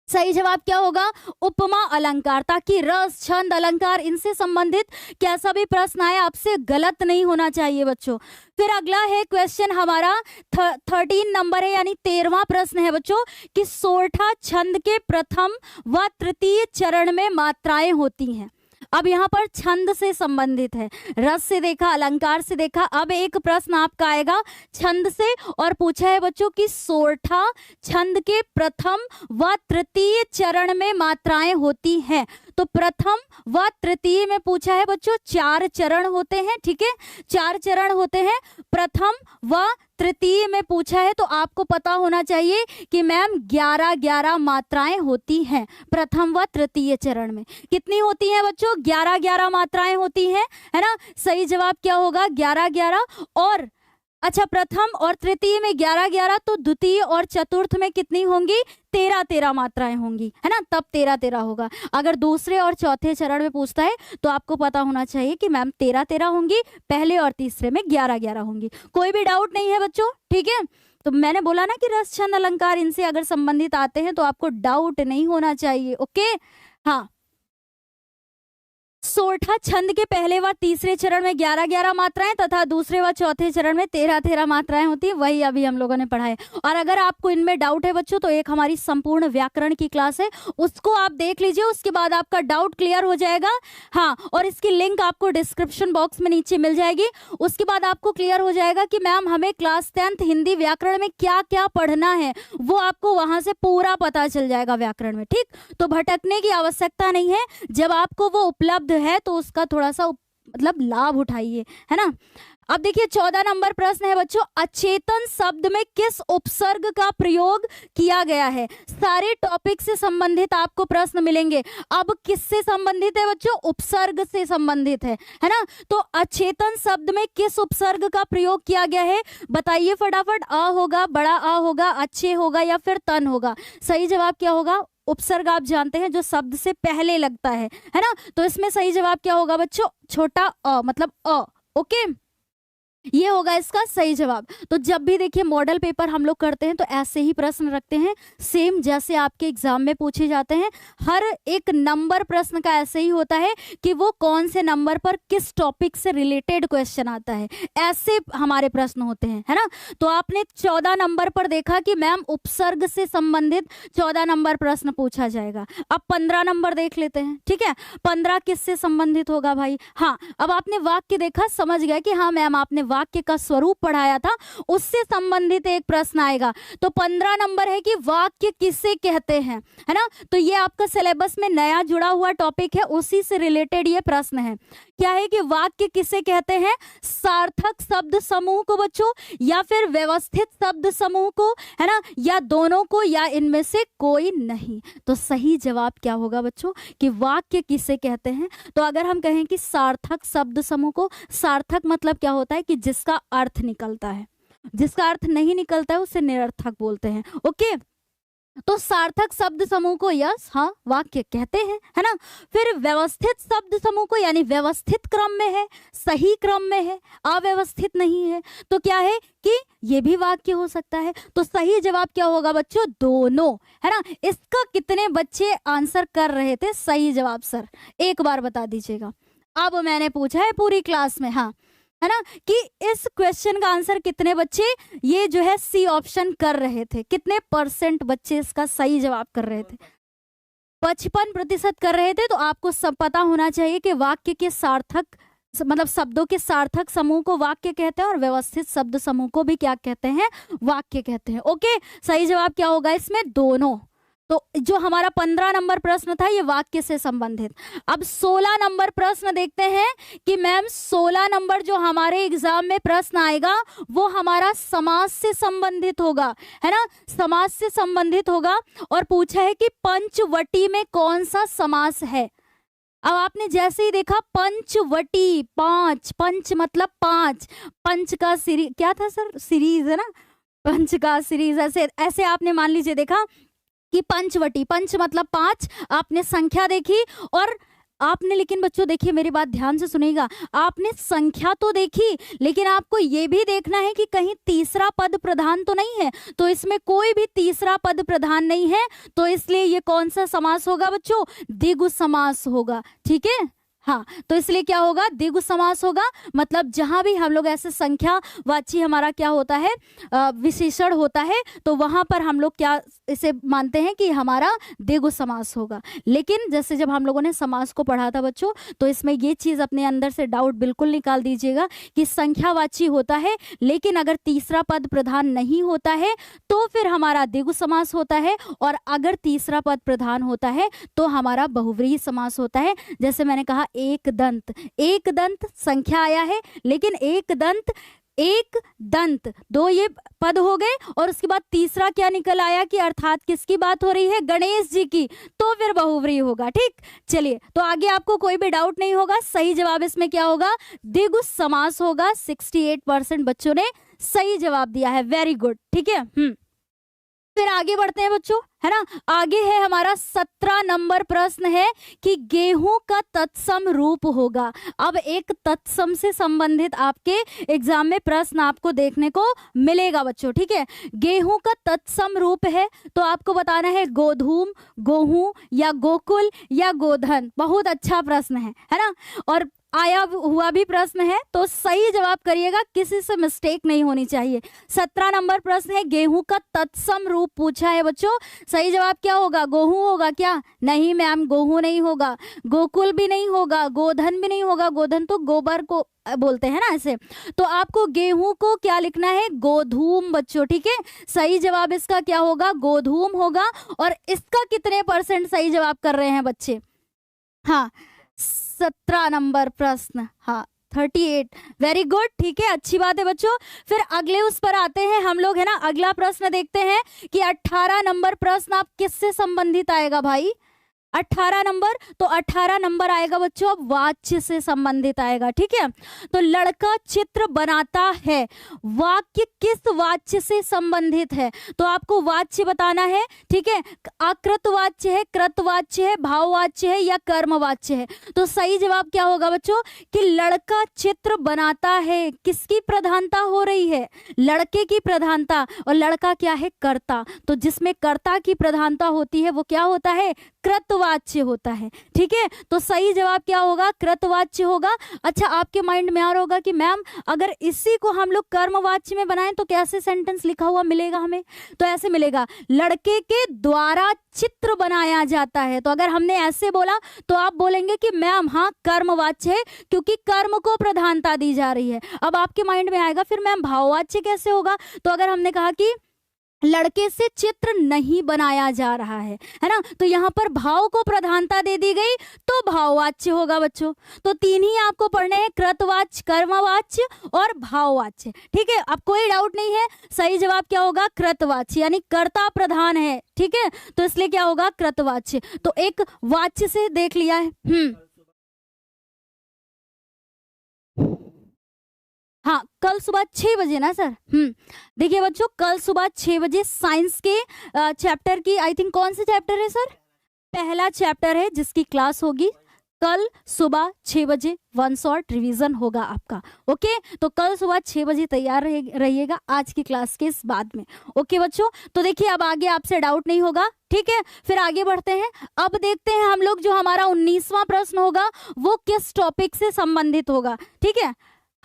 सही जवाब क्या होगा, उपमा अलंकार, ताकि रस छंद अलंकार इनसे संबंधित कैसा भी प्रश्न आए आपसे गलत नहीं होना चाहिए बच्चों। फिर अगला है क्वेश्चन हमारा 13 नंबर है, यानी 13वां प्रश्न है बच्चों कि सोरठा छंद के प्रथम व तृतीय चरण में मात्राएं होती हैं। अब यहाँ पर छंद से संबंधित है, रस से देखा, अलंकार से देखा, अब एक प्रश्न आपका आएगा छंद से, और पूछा है बच्चों कि सोरठा छंद के प्रथम व तृतीय चरण में मात्राएं होती हैं। तो प्रथम व तृतीय में पूछा है बच्चों 4 चरण होते हैं, ठीक है, 4 चरण होते हैं। प्रथम व तृतीय में पूछा है तो आपको पता होना चाहिए कि मैम 11-11 मात्राएं होती हैं प्रथम व तृतीय चरण में। कितनी होती हैं बच्चों, 11-11 मात्राएं होती हैं, है ना। सही जवाब क्या होगा, 11-11। और अच्छा, प्रथम और तृतीय में 11-11, तो द्वितीय और चतुर्थ में कितनी होंगी, 13-13 मात्राएं होंगी, है ना, तब 13-13 होगा। अगर दूसरे और चौथे चरण में पूछता है तो आपको पता होना चाहिए कि मैम 13-13 होंगी, पहले और तीसरे में 11-11 होंगी। कोई भी डाउट नहीं है बच्चों, ठीक है। तो मैंने बोला ना कि रस छंद अलंकार इनसे अगर संबंधित आते हैं तो आपको डाउट नहीं होना चाहिए, ओके। हाँ, सोरठा छंद के पहले व तीसरे चरण में 11-11 मात्राएं तथा दूसरे व चौथे चरण में 13-13 मात्राएं होती है, वही अभी हम लोगों ने पढ़ा है। और अगर आपको इनमें डाउट है बच्चों, तो एक हमारी संपूर्ण व्याकरण की क्लास है, उसको आप देख लीजिए, उसके बाद आपका डाउट क्लियर हो जाएगा। हाँ, और इसकी लिंक आपको डिस्क्रिप्शन बॉक्स में नीचे मिल जाएगी। उसके बाद आपको क्लियर हो जाएगा कि मैम हमें क्लास 10th हिंदी व्याकरण में क्या क्या पढ़ना है, वो आपको वहां से पूरा पता चल जाएगा व्याकरण में। ठीक, तो भटकने की आवश्यकता नहीं है, जब आपको वो उपलब्ध है तो उसका थोड़ा सा मतलब लाभ उठाइए, है ना। अब देखिए 14 नंबर प्रश्न है बच्चों, अचेतन शब्द में किस उपसर्ग का प्रयोग किया गया है। सारे टॉपिक से संबंधित आपको प्रश्न मिलेंगे। अब किससे संबंधित है बच्चों, उपसर्ग से संबंधित है ना। तो अचेतन शब्द में किस उपसर्ग का प्रयोग किया गया है, बताइए फटाफट। अ होगा, बड़ा अ होगा, अच्छे होगा या फिर तन होगा। सही जवाब क्या होगा, उपसर्ग आप जानते हैं जो शब्द से पहले लगता है ना। तो इसमें सही जवाब क्या होगा बच्चों, छोटा अ मतलब अ। ओके, ये होगा इसका सही जवाब। तो जब भी देखिए मॉडल पेपर हम लोग करते हैं तो ऐसे ही प्रश्न रखते हैं, सेम जैसे आपके एग्जाम में पूछे जाते हैं। हर एक नंबर प्रश्न का ऐसे ही होता है कि वो कौन से नंबर पर किस टॉपिक से रिलेटेड क्वेश्चन आता है, ऐसे हमारे प्रश्न होते हैं, है ना। तो आपने 14 नंबर पर देखा कि मैम उपसर्ग से संबंधित 14 नंबर प्रश्न पूछा जाएगा। अब 15 नंबर देख लेते हैं, ठीक है। 15 किससे संबंधित होगा भाई। हाँ, अब आपने वाक्य देखा, समझ गया कि हाँ मैम आपने वाक्य का स्वरूप पढ़ाया था, उससे संबंधित एक प्रश्न आएगा। तो 15 नंबर है कि वाक्य किसे कहते हैं, है ना। तो ये आपका सिलेबस में नया जुड़ा हुआ टॉपिक है, उसी से रिलेटेड ये प्रश्न है। क्या है कि वाक्य किसे कहते हैं, सार्थक शब्द समूह को बच्चों, या फिर व्यवस्थित शब्द समूह को, है ना, या दोनों को, या इनमें से कोई नहीं। तो सही जवाब क्या होगा बच्चों कि वाक्य किसे कहते हैं। तो अगर हम कहें कि सार्थक शब्द समूह को, सार्थक मतलब क्या होता है कि जिसका अर्थ निकलता है, जिसका अर्थ नहीं निकलता है उसे निरर्थक बोलते हैं। ओके, तो सार्थक शब्द समूह को यस हाँ वाक्य कहते हैं, है ना। फिर व्यवस्थित शब्द समूह को, यानी व्यवस्थित क्रम में है, सही क्रम में है, अव्यवस्थित नहीं है, तो क्या है कि ये भी वाक्य हो सकता है। तो सही जवाब क्या होगा बच्चों, दोनों, है ना। इसका कितने बच्चे आंसर कर रहे थे सही जवाब, सर एक बार बता दीजिएगा। अब मैंने पूछा है पूरी क्लास में, हाँ, है ना, कि इस क्वेश्चन का आंसर कितने बच्चे ये जो है सी ऑप्शन कर रहे थे, कितने % बच्चे इसका सही जवाब कर रहे थे, 55% कर रहे थे। तो आपको सब पता होना चाहिए कि वाक्य के सार्थक मतलब शब्दों के सार्थक समूह को वाक्य कहते हैं और व्यवस्थित शब्द समूह को भी क्या कहते हैं, वाक्य कहते हैं। ओके, सही जवाब क्या होगा इसमें, दोनों। तो जो हमारा 15 नंबर प्रश्न था ये वाक्य से संबंधित। अब 16 नंबर प्रश्न देखते हैं कि मैम 16 नंबर जो हमारे एग्जाम में प्रश्न आएगा वो हमारा समास से संबंधित होगा, है ना, समास से संबंधित होगा। और पूछा है कि पंचवटी में कौन सा समास है। अब आपने जैसे ही देखा पंचवटी, पांच, पंच मतलब 5, पंच का सीरीज क्या था सर, सीरीज है ना, पंच का सीरीज, ऐसे ऐसे आपने मान लीजिए देखा कि पंचवटी, पंच मतलब 5, आपने संख्या देखी और आपने, लेकिन बच्चों देखिए मेरी बात ध्यान से सुनिएगा, आपने संख्या तो देखी लेकिन आपको ये भी देखना है कि कहीं तीसरा पद प्रधान तो नहीं है। तो इसमें कोई भी तीसरा पद प्रधान नहीं है, तो इसलिए ये कौन सा समास होगा बच्चों, द्विगु समास होगा। ठीक है, हाँ, तो इसलिए क्या होगा, द्विगु समास होगा। मतलब जहां भी हम लोग ऐसे संख्यावाची हमारा क्या होता है, विशेषण होता है, तो वहां पर हम लोग क्या इसे मानते हैं कि हमारा द्विगु समास होगा। लेकिन जैसे जब हम लोगों ने समास को पढ़ा था बच्चों, तो इसमें ये चीज अपने अंदर से डाउट बिल्कुल निकाल दीजिएगा कि संख्यावाची होता है, लेकिन अगर तीसरा पद प्रधान नहीं होता है तो फिर हमारा द्विगु समास होता है, और अगर तीसरा पद प्रधान होता है तो हमारा बहुव्रीहि समास होता है। जैसे मैंने कहा एक दंत, एक दंत संख्या आया है, लेकिन एक दंत, एक दंत, दो ये पद हो गए, और उसके बाद तीसरा क्या निकल आया कि अर्थात किसकी बात हो रही है, गणेश जी की, तो फिर बहुव्रीहि होगा। ठीक, चलिए, तो आगे आपको कोई भी डाउट नहीं होगा। सही जवाब इसमें क्या होगा, द्विगु समास होगा। 68% बच्चों ने सही जवाब दिया है, वेरी गुड। ठीक है, फिर आगे बढ़ते हैं बच्चों, है ना। आगे है हमारा 17 नंबर प्रश्न है कि गेहूं का तत्सम रूप होगा। अब एक तत्सम से संबंधित आपके एग्जाम में प्रश्न आपको देखने को मिलेगा बच्चों, ठीक है। गेहूं का तत्सम रूप है तो आपको बताना है गोधूम, गेहूं या गोकुल या गोधन। बहुत अच्छा प्रश्न है ना, और आया हुआ भी प्रश्न है, तो सही जवाब करिएगा, किसी से मिस्टेक नहीं होनी चाहिए। 17 नंबर प्रश्न है, गेहूं का तत्सम रूप पूछा है बच्चों। सही जवाब क्या होगा? गेहूं होगा क्या? नहीं मैम, गेहूं नहीं होगा, गोकुल भी नहीं होगा, गोधन भी नहीं होगा। गोधन तो गोबर को बोलते हैं ना ऐसे। तो आपको गेहूं को क्या लिखना है? गोधूम बच्चों, ठीक है। सही जवाब इसका क्या होगा? गोधूम होगा। और इसका कितने % सही जवाब कर रहे हैं बच्चे? हाँ, 17 नंबर प्रश्न, हाँ 38, वेरी गुड, ठीक है, अच्छी बात है बच्चों। फिर अगले उस पर आते हैं हम लोग, है ना। अगला प्रश्न देखते हैं कि 18 नंबर प्रश्न आप किससे संबंधित आएगा भाई? 18 नंबर, तो 18 नंबर आएगा बच्चों अब वाच्य से संबंधित आएगा, ठीक है। तो लड़का चित्र बनाता है, वाक्य किस वाच्य से संबंधित है? तो आपको वाच्य बताना है, ठीक है। आकृतवाच्य है, कृतवाच्य है, भाववाच्य है या कर्मवाच्य है? तो सही जवाब क्या होगा बच्चों? कि लड़का चित्र बनाता है। किसकी प्रधानता हो रही है? लड़के की प्रधानता। और लड़का क्या है? कर्ता। तो जिसमें कर्ता की प्रधानता होती है वो क्या होता है? कृतवाच्य होता है, ठीक है। तो सही जवाब क्या होगा? कृतवाच्य होगा। अच्छा, आपके माइंड में आ रहा होगा कि मैम अगर इसी को हम लोग कर्मवाच्य में बनाएं तो कैसे सेंटेंस लिखा हुआ मिलेगा हमें? तो ऐसे मिलेगा, लड़के के द्वारा चित्र बनाया जाता है। तो अगर हमने ऐसे बोला तो आप बोलेंगे कि मैम हाँ कर्मवाच्य है, क्योंकि कर्म को प्रधानता दी जा रही है। अब आपके माइंड में आएगा फिर मैम भाववाच्य कैसे होगा? तो अगर हमने कहा कि लड़के से चित्र नहीं बनाया जा रहा है ना, तो यहाँ पर भाव को प्रधानता दे दी गई तो भाववाच्य होगा बच्चों। तो 3 ही आपको पढ़ने हैं, कृतवाच्य, कर्मवाच्य और भाववाच्य, ठीक है। अब कोई डाउट नहीं है, सही जवाब क्या होगा? कृतवाच्य, यानी कर्ता प्रधान है, ठीक है। तो इसलिए क्या होगा? कृतवाच्य। तो एक वाच्य से देख लिया है। हाँ, कल सुबह 6 बजे ना सर। देखिए बच्चों, कल सुबह 6 बजे साइंस के चैप्टर की, आई थिंक कौन से चैप्टर है सर? पहला चैप्टर है जिसकी क्लास होगी कल सुबह 6 बजे। 1 शॉर्ट रिवीजन होगा आपका, ओके। तो कल सुबह 6 बजे तैयार रहिएगा आज की क्लास के इस बाद में, ओके बच्चों। तो देखिए अब आगे आपसे डाउट नहीं होगा, ठीक है। फिर आगे बढ़ते हैं, अब देखते हैं हम लोग जो हमारा 19वां प्रश्न होगा वो किस टॉपिक से संबंधित होगा, ठीक है।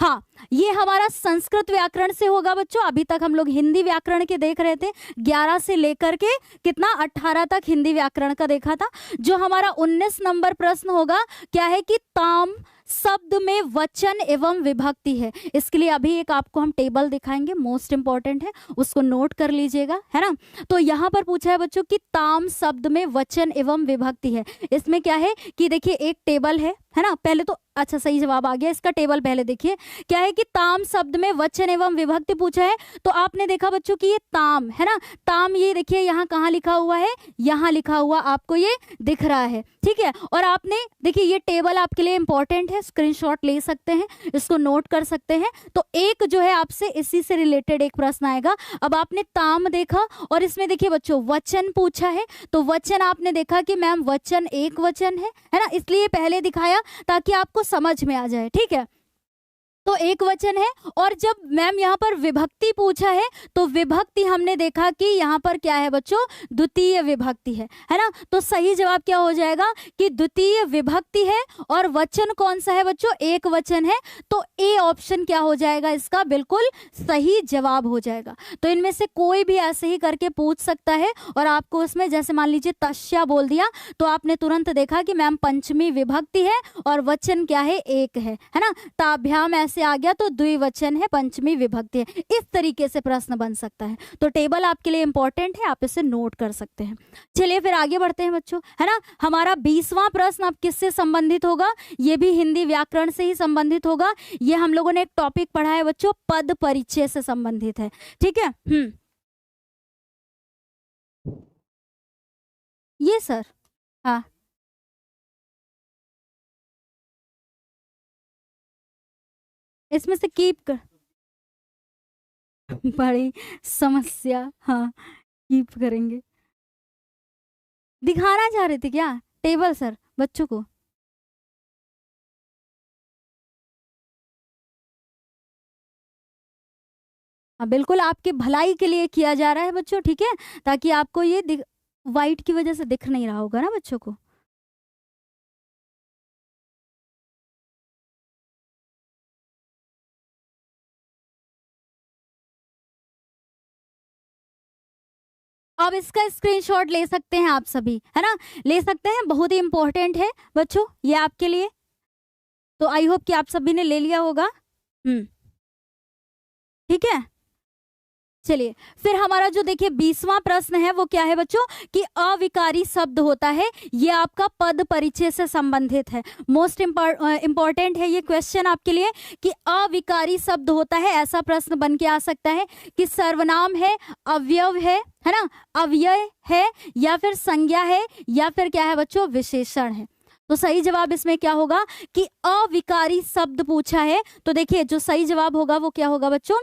हाँ, ये हमारा संस्कृत व्याकरण से होगा बच्चों। अभी तक हम लोग हिंदी व्याकरण के देख रहे थे, 11 से लेकर के कितना 18 तक हिंदी व्याकरण का देखा था। जो हमारा 19 नंबर प्रश्न होगा क्या है कि ताम शब्द में वचन एवं विभक्ति है। इसके लिए अभी एक आपको हम टेबल दिखाएंगे, मोस्ट इंपॉर्टेंट है, उसको नोट कर लीजिएगा, है ना। तो यहाँ पर पूछा है बच्चों कि ताम शब्द में वचन एवं विभक्ति है। इसमें क्या है कि देखिए एक टेबल है ना। पहले तो अच्छा सही जवाब आ गया, इसका टेबल पहले देखिए। क्या है कि ताम शब्द में वचन एवं विभक्ति पूछा है। तो आपने देखा बच्चों कि ये ताम है ना, ताम ये देखिए यहाँ कहाँ लिखा हुआ है? यहाँ लिखा हुआ आपको ये दिख रहा है, ठीक है। और आपने देखिए ये टेबल आपके लिए इंपॉर्टेंट है, स्क्रीनशॉट ले सकते हैं, इसको नोट कर सकते हैं। तो एक जो है आपसे इसी से रिलेटेड एक प्रश्न आएगा। अब आपने ताम देखा और इसमें देखिए बच्चों वचन पूछा है। तो वचन आपने देखा कि मैम वचन एक वचन है ना, इसलिए पहले दिखाया ताकि आपको समझ में आ जाए, ठीक है। तो एक वचन है। और जब मैम यहाँ पर विभक्ति पूछा है तो विभक्ति हमने देखा कि यहाँ पर क्या है बच्चों? द्वितीय विभक्ति है ना। तो सही जवाब क्या हो जाएगा कि द्वितीय विभक्ति है। और वचन कौन सा है बच्चों? एक वचन है। तो ए ऑप्शन क्या हो जाएगा इसका? बिल्कुल सही जवाब हो जाएगा। तो इनमें से कोई भी ऐसे ही करके पूछ सकता है और आपको उसमें जैसे मान लीजिए तस्या बोल दिया तो आपने तुरंत देखा कि मैम पंचमी विभक्ति है और वचन क्या है? एक है ना। ताभ्याम से आ गया तो द्विवचन है, पंचमी विभक्ति है। इस तरीके से प्रश्न बन सकता है। तो टेबल आपके लिए इंपॉर्टेंट है, आप इसे नोट कर सकते हैं। चलिए फिर आगे बढ़ते हैं बच्चों, है ना। हमारा 20वां प्रश्न अब किससे संबंधित होगा? ये भी हिंदी व्याकरण से ही संबंधित होगा। ये हम लोगों ने एक टॉपिक पढ़ा है बच्चों, पद परिचय से संबंधित है, ठीक है। ये सर, हाँ इसमें से कीप कर बड़ी समस्या, हाँ कीप करेंगे, दिखाना चाह रहे थे क्या टेबल सर बच्चों को? हाँ बिल्कुल, आपके भलाई के लिए किया जा रहा है बच्चों, ठीक है, ताकि आपको ये वाइट की वजह से दिख नहीं रहा होगा ना बच्चों को। अब इसका स्क्रीनशॉट ले सकते हैं आप सभी, है ना, ले सकते हैं, बहुत ही इंपॉर्टेंट है बच्चों ये आपके लिए। तो आई होप कि आप सभी ने ले लिया होगा। ठीक है, चलिए फिर हमारा जो देखिए 20वां प्रश्न है वो क्या है बच्चों कि अविकारी शब्द होता है, ये आपका पद परिचय से संबंधित है। मोस्ट इंपॉर्टेंट है ये क्वेश्चन आपके लिए कि अविकारी शब्द होता है, ऐसा प्रश्न बन के आ सकता है कि सर्वनाम है, अवयव है ना, अव्यय है, या फिर संज्ञा है, या फिर क्या है बच्चों विशेषण है। तो सही जवाब इसमें क्या होगा कि अविकारी शब्द पूछा है, तो देखिए जो सही जवाब होगा वो क्या होगा बच्चों,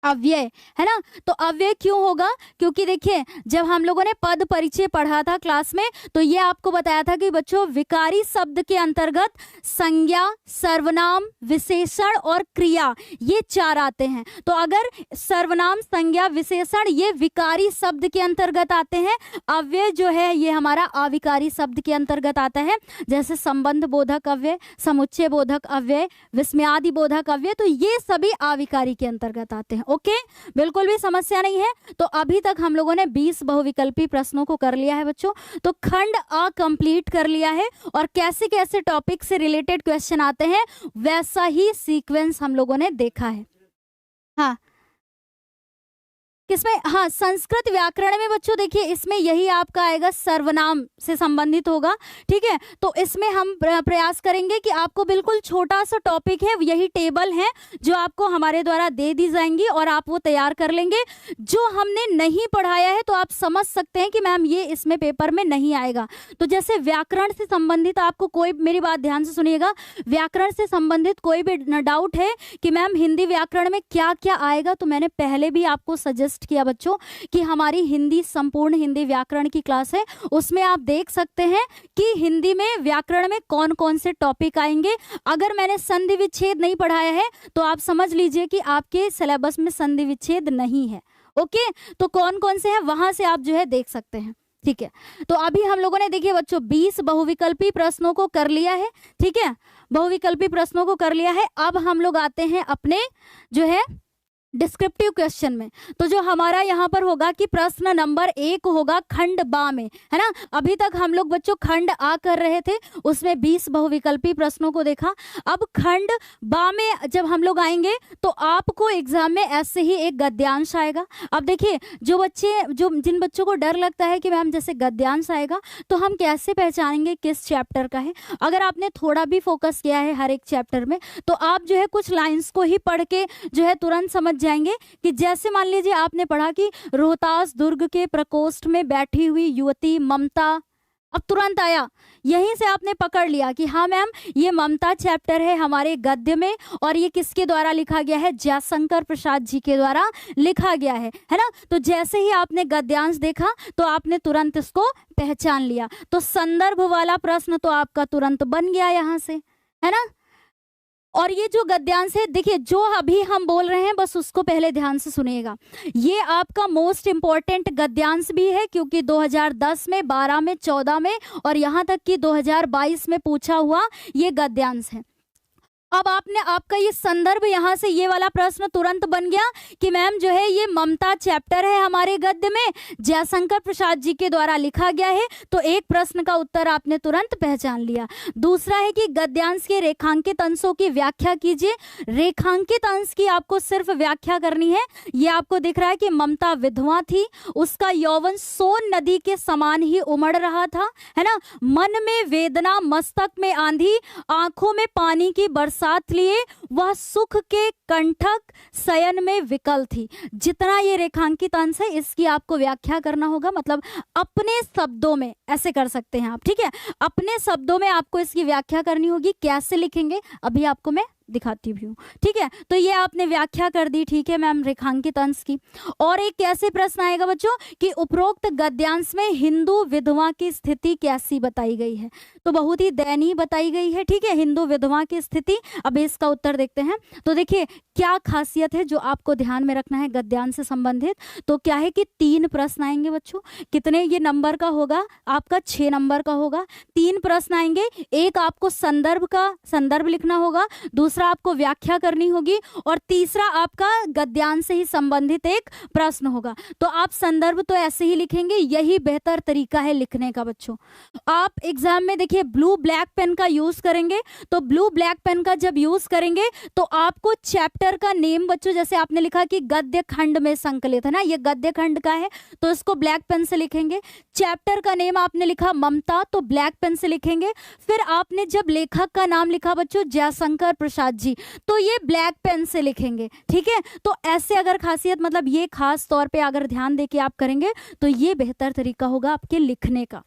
अव्यय, है ना। तो अव्यय क्यों होगा, क्योंकि देखिए जब हम लोगों ने पद परिचय पढ़ा था क्लास में तो ये आपको बताया था कि बच्चों विकारी शब्द के अंतर्गत संज्ञा, सर्वनाम, विशेषण और क्रिया ये चार आते हैं। तो अगर सर्वनाम, संज्ञा, विशेषण ये विकारी शब्द के अंतर्गत आते हैं, अव्यय जो है ये हमारा अविकारी शब्द के अंतर्गत आता है, जैसे संबंध बोधक अव्यय, समुच्चय बोधक अव्यय, विस्मयादि बोधक अव्यय, तो ये सभी अविकारी के अंतर्गत आते हैं। ओके, बिल्कुल भी समस्या नहीं है। तो अभी तक हम लोगों ने 20 बहुविकल्पी प्रश्नों को कर लिया है बच्चों, तो खंड अ कंप्लीट कर लिया है, और कैसे कैसे टॉपिक से रिलेटेड क्वेश्चन आते हैं वैसा ही सीक्वेंस हम लोगों ने देखा है। हाँ किसमें, हाँ संस्कृत व्याकरण में बच्चों देखिए इसमें यही आपका आएगा, सर्वनाम से संबंधित होगा, ठीक है। तो इसमें हम प्रयास करेंगे कि आपको बिल्कुल छोटा सा टॉपिक है, यही टेबल है जो आपको हमारे द्वारा दे दी जाएंगी और आप वो तैयार कर लेंगे। जो हमने नहीं पढ़ाया है तो आप समझ सकते हैं कि मैम ये इसमें पेपर में नहीं आएगा। तो जैसे व्याकरण से संबंधित आपको कोई, मेरी बात ध्यान से सुनिएगा, व्याकरण से संबंधित कोई भी डाउट है कि मैम हिंदी व्याकरण में क्या क्या आएगा, तो मैंने पहले भी आपको सजेस्ट किया बच्चों कि हमारी हिंदी संपूर्ण हिंदी व्याकरण की क्लास है, उसमें आप देख सकते हैं कि हिंदी में व्याकरण में कौन कौन से टॉपिक आएंगे। अगर मैंने संधि विच्छेद नहीं पढ़ाया है तो आप समझ लीजिए कि आपके सिलेबस में संधि विच्छेद नहीं है। ओके, तो कौन कौन से हैं वहां से आप जो है देख सकते हैं, ठीक है। तो अभी हम लोगों ने देखिए बच्चों 20 बहुविकल्पी प्रश्नों को कर लिया है, ठीक है, बहुविकल्पी प्रश्नों को कर लिया है। अब हम लोग आते हैं अपने जो है डिस्क्रिप्टिव क्वेश्चन में। तो जो हमारा यहाँ पर होगा कि प्रश्न नंबर 1 होगा खंड बा में, है ना। अभी तक हम लोग बच्चों खंड आ कर रहे थे, उसमें 20 बहुविकल्पी प्रश्नों को देखा। अब खंड बा में जब हम लोग आएंगे तो आपको एग्जाम में ऐसे ही एक गद्यांश आएगा। अब देखिए जिन बच्चों को डर लगता है कि मैम जैसे गद्यांश आएगा तो हम कैसे पहचानेंगे किस चैप्टर का है, अगर आपने थोड़ा भी फोकस किया है हर एक चैप्टर में तो आप जो है कुछ लाइन्स को ही पढ़ के जो है तुरंत समझ जाएंगे कि जैसे मान लीजिए आपने पढ़ा कि रोहतास दुर्ग के प्रकोष्ठ में बैठी हुई युवती ममता, अब तुरंत आया, यहीं से आपने पकड़ लिया कि हाँ मैम ये ममता चैप्टर है हमारे गद्य में और ये किसके द्वारा लिखा गया है, जयशंकर प्रसाद जी के द्वारा लिखा गया है ना। तो जैसे ही आपने गद्यांश देखा तो आपने तुरंत इसको पहचान लिया। तो संदर्भ वाला प्रश्न तो आपका तुरंत बन गया यहाँ से, है ना। और ये जो गद्यांश है देखिए जो अभी हम बोल रहे हैं बस उसको पहले ध्यान से सुनिएगा, ये आपका मोस्ट इंपॉर्टेंट गद्यांश भी है क्योंकि 2010 में, 12 में, 14 में और यहाँ तक कि 2022 में पूछा हुआ ये गद्यांश है। अब आपका ये संदर्भ यहाँ से ये वाला प्रश्न तुरंत बन गया कि मैम जो है ये ममता चैप्टर है हमारे गद्य में, जयशंकर प्रसाद जी के द्वारा लिखा गया है, तो एक प्रश्न का उत्तर आपने तुरंत पहचान लिया। दूसरा है कि गद्यांश के रेखांकित अंशों की व्याख्या कीजिए। रेखांकित अंश की आपको सिर्फ व्याख्या करनी है। ये आपको दिख रहा है कि ममता विधवा थी, उसका यौवन सोन नदी के समान ही उमड़ रहा था, है ना। मन में वेदना, मस्तक में आंधी, आंखों में पानी की बरसात लिए वह सुख के कंठक शयन में विकल थी। जितना ये रेखांकित अंश है इसकी आपको व्याख्या करना होगा, मतलब अपने शब्दों में ऐसे कर सकते हैं आप, ठीक है। अपने शब्दों में आपको इसकी व्याख्या करनी होगी। कैसे लिखेंगे अभी आपको मैं दिखाती भी हूँ, ठीक है। तो ये आपने व्याख्या कर दी, ठीक है मैम, रेखांकित अंश की। और एक कैसे प्रश्न आएगा बच्चों कि उपरोक्त गद्यांश में हिंदू विधवा की स्थिति कैसी बताई गई है, तो बहुत ही दयनीय बताई गई है, ठीक है, हिंदू विधवा की स्थिति। अब इसका उत्तर देखते हैं। तो देखिए क्या खासियत है जो आपको ध्यान में रखना है गद्यांश से संबंधित, तो क्या है कि 3 प्रश्न आएंगे बच्चों। कितने ये नंबर का होगा आपका, 6 नंबर का होगा। 3 प्रश्न आएंगे, एक आपको संदर्भ लिखना होगा, दूसरा आपको व्याख्या करनी होगी, और तीसरा आपका गद्यांश से ही संबंधित एक प्रश्न होगा। तो आप संदर्भ तो ऐसे ही लिखेंगे, यही बेहतर तरीका है लिखने का बच्चों। आप एग्जाम में देखिए ब्लू ब्लैक पेन का यूज करेंगे, तो ब्लू ब्लैक पेन का जब यूज करेंगे तो आपको चैप्टर का नेम बच्चों, जैसे आपने लिखा कि गद्य खंड में संकलित है ना, ये गद्य खंड का है तो इसको ब्लैक पेन से लिखेंगे। चैप्टर का नेम आपने लिखा ममता, तो ब्लैक पेन से लिखेंगे। फिर आपने जब लेखक का नाम लिखा बच्चों जयशंकर प्रसाद जी, तो ये ब्लैक पेन से लिखेंगे, ठीक है। तो ऐसे अगर खासियत मतलब ये खास तौर पे अगर ध्यान देके आप करेंगे तो ये बेहतर तरीका होगा आपके लिखने का।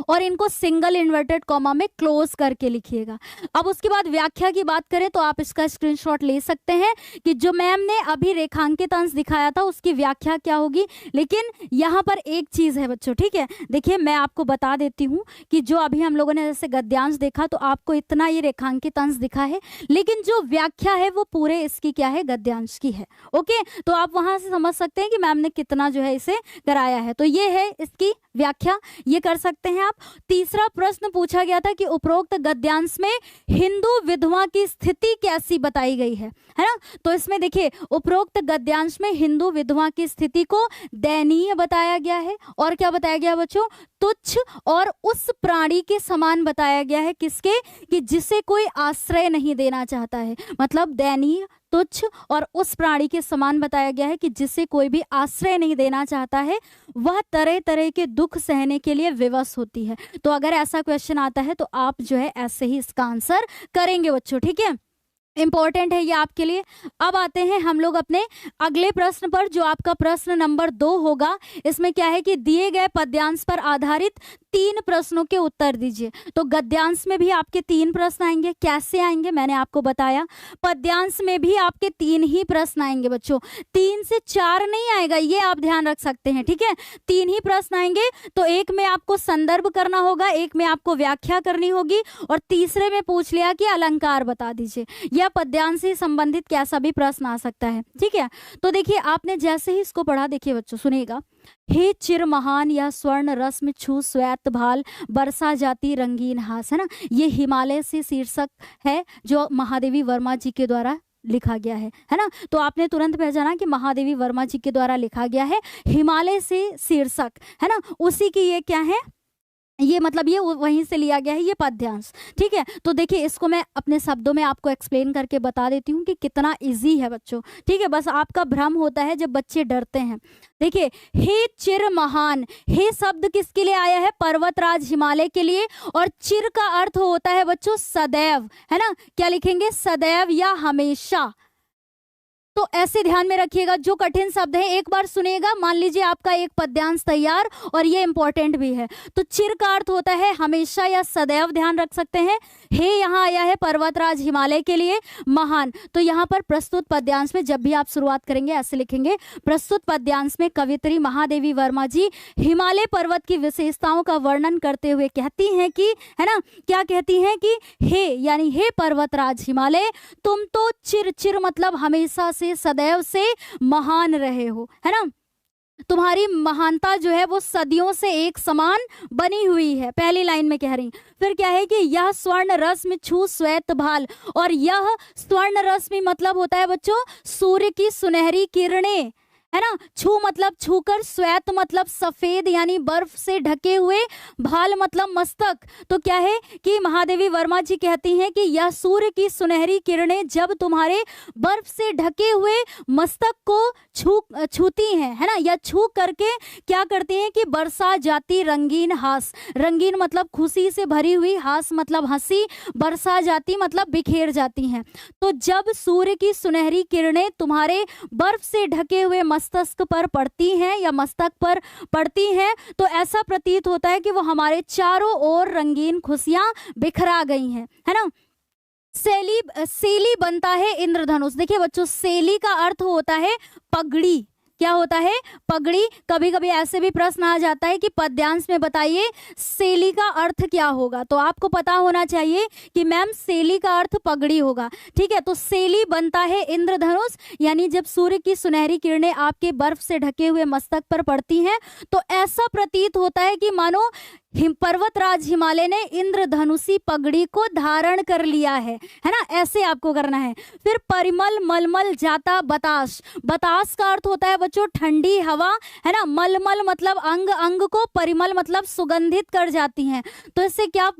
और इनको सिंगल इन्वर्टेड कॉमा में क्लोज करके लिखिएगा। अब उसके बाद व्याख्या की बात करें तो आप इसका स्क्रीनशॉट ले सकते हैं कि जो मैम ने अभी रेखांकित अंश दिखाया था उसकी व्याख्या क्या होगी। लेकिन यहाँ पर एक चीज़ है बच्चों, ठीक है, देखिए मैं आपको बता देती हूँ कि जो अभी हम लोगों ने जैसे गद्यांश देखा तो आपको इतना ये रेखांकित अंश दिखा है, लेकिन जो व्याख्या है वो पूरे इसकी क्या है, गद्यांश की है। ओके, तो आप वहाँ से समझ सकते हैं कि मैम ने कितना जो है इसे कराया है। तो ये है इसकी व्याख्या, ये कर सकते हैं आप। तीसरा प्रश्न पूछा गया था कि उपरोक्त गद्यांश में हिंदू विधवा की स्थिति कैसी बताई गई है ना। तो इसमें देखिए उपरोक्त गद्यांश में हिंदू विधवा की स्थिति को दयनीय बताया गया है, और क्या बताया गया बच्चों, तुच्छ और उस प्राणी के समान बताया गया है। किसके, कि जिसे कोई आश्रय नहीं देना चाहता है, मतलब दयनीय, तुच्छ और उस प्राणी के समान बताया गया है कि जिसे कोई भी आश्रय नहीं देना चाहता है, वह तरह तरह के दुख सहने के लिए विवश होती है। तो अगर ऐसा क्वेश्चन आता है तो आप जो है ऐसे ही इसका आंसर करेंगे बच्चों, ठीक है, इंपॉर्टेंट है ये आपके लिए। अब आते हैं हम लोग अपने अगले प्रश्न पर, जो आपका प्रश्न नंबर 2 होगा। इसमें क्या है कि दिए गए पद्यांश पर आधारित 3 प्रश्नों के उत्तर दीजिए। तो गद्यांश में भी आपके 3 प्रश्न आएंगे। कैसे आएंगे मैंने आपको बताया, पद्यांश में भी आपके 3 ही प्रश्न आएंगे बच्चों, 3 से 4 नहीं आएगा, ये आप ध्यान रख सकते हैं, ठीक है। 3 ही प्रश्न आएंगे। तो एक में आपको संदर्भ करना होगा, एक में आपको व्याख्या करनी होगी, और तीसरे में पूछ लिया कि अलंकार बता दीजिए, या पद्यांश से संबंधित कैसा भी प्रश्न आ सकता है, ठीक है। तो देखिए आपने जैसे ही इसको पढ़ा, देखिए बच्चों सुनिएगा, हे चिर महान या स्वर्ण रश्मि छू श्वेत भाल बरसा जाती रंगीन हास, है ना, ये हिमालय से शीर्षक है जो महादेवी वर्मा जी के द्वारा लिखा गया है ना। तो आपने तुरंत पहचाना कि महादेवी वर्मा जी के द्वारा लिखा गया है, हिमालय से शीर्षक है ना, उसी की ये क्या है, ये मतलब ये वहीं से लिया गया है ये पद्यांश, ठीक है। तो देखिए इसको मैं अपने शब्दों में आपको एक्सप्लेन करके बता देती हूँ कि कितना इजी है बच्चों, ठीक है। बस आपका भ्रम होता है जब बच्चे डरते हैं। देखिए हे चिर महान, हे शब्द किसके लिए आया है, पर्वतराज हिमालय के लिए, और चिर का अर्थ होता है बच्चों सदैव, है ना, क्या लिखेंगे, सदैव या हमेशा। तो ऐसे ध्यान में रखिएगा, जो कठिन शब्द है एक बार सुनिएगा, मान लीजिए आपका एक पद्यांश तैयार, और ये इंपॉर्टेंट भी है। तो चिर का अर्थ होता है हमेशा या सदैव, ध्यान रख सकते हैं। हे यहाँ आया है पर्वतराज हिमालय के लिए, महान, तो यहाँ पर प्रस्तुत पद्यांश में जब भी आप शुरुआत करेंगे ऐसे लिखेंगे, प्रस्तुत पद्यांश में कवियत्री महादेवी वर्मा जी हिमालय पर्वत की विशेषताओं का वर्णन करते हुए कहती हैं कि, है ना, क्या कहती हैं कि हे यानी हे पर्वतराज हिमालय, तुम तो चिर, चिर मतलब हमेशा से, सदैव से महान रहे हो, है ना, तुम्हारी महानता जो है वो सदियों से एक समान बनी हुई है, पहली लाइन में कह रही। फिर क्या है कि यह स्वर्ण रश्मि छू श्वेत भाल, और यह स्वर्ण रश्मि मतलब होता है बच्चों सूर्य की सुनहरी किरणें, है ना, छू मतलब छूकर, श्वेत मतलब सफेद यानी बर्फ से ढके हुए, भाल मतलब मस्तक। तो क्या है कि महादेवी वर्मा जी कहती हैं कि यह सूर्य की सुनहरी किरणें जब तुम्हारे बर्फ से ढके हुए मस्तक को छूती हैं, है ना, या छू करके क्या करती हैं कि बरसा जाती रंगीन हास, रंगीन मतलब खुशी से भरी हुई, हास मतलब हंसी, बरसा जाती मतलब बिखेर जाती हैं। तो जब सूर्य की सुनहरी किरणें तुम्हारे बर्फ से ढके हुए मस्तक पर पड़ती हैं या मस्तक पर पड़ती हैं, तो ऐसा प्रतीत होता है कि वो हमारे चारों ओर रंगीन खुशियां बिखरा गई हैं, है ना। सेली बनता है इंद्रधनुष। देखिए बच्चों, सेली का अर्थ होता है पगड़ी। क्या होता है? पगड़ी। कभी कभी ऐसे भी प्रश्न आ जाता है कि पद्यांश में बताइए सेली का अर्थ क्या होगा, तो आपको पता होना चाहिए कि मैम सेली का अर्थ पगड़ी होगा। ठीक है, तो सेली बनता है इंद्रधनुष, यानी जब सूर्य की सुनहरी किरणें आपके बर्फ से ढके हुए मस्तक पर पड़ती हैं तो ऐसा प्रतीत होता है कि मानो पर्वतराज हिमालय ने इंद्रधनुषी पगड़ी को धारण कर लिया है ना, ऐसे आपको करना है। फिर परिमल मलमल जाता बतास। बतास का अर्थ होता है बच्चों ठंडी हवा, है ना। मलमल मतलब अंग, अंग को, परिमल मतलब सुगंधित कर जाती हैं। तो इससे क्या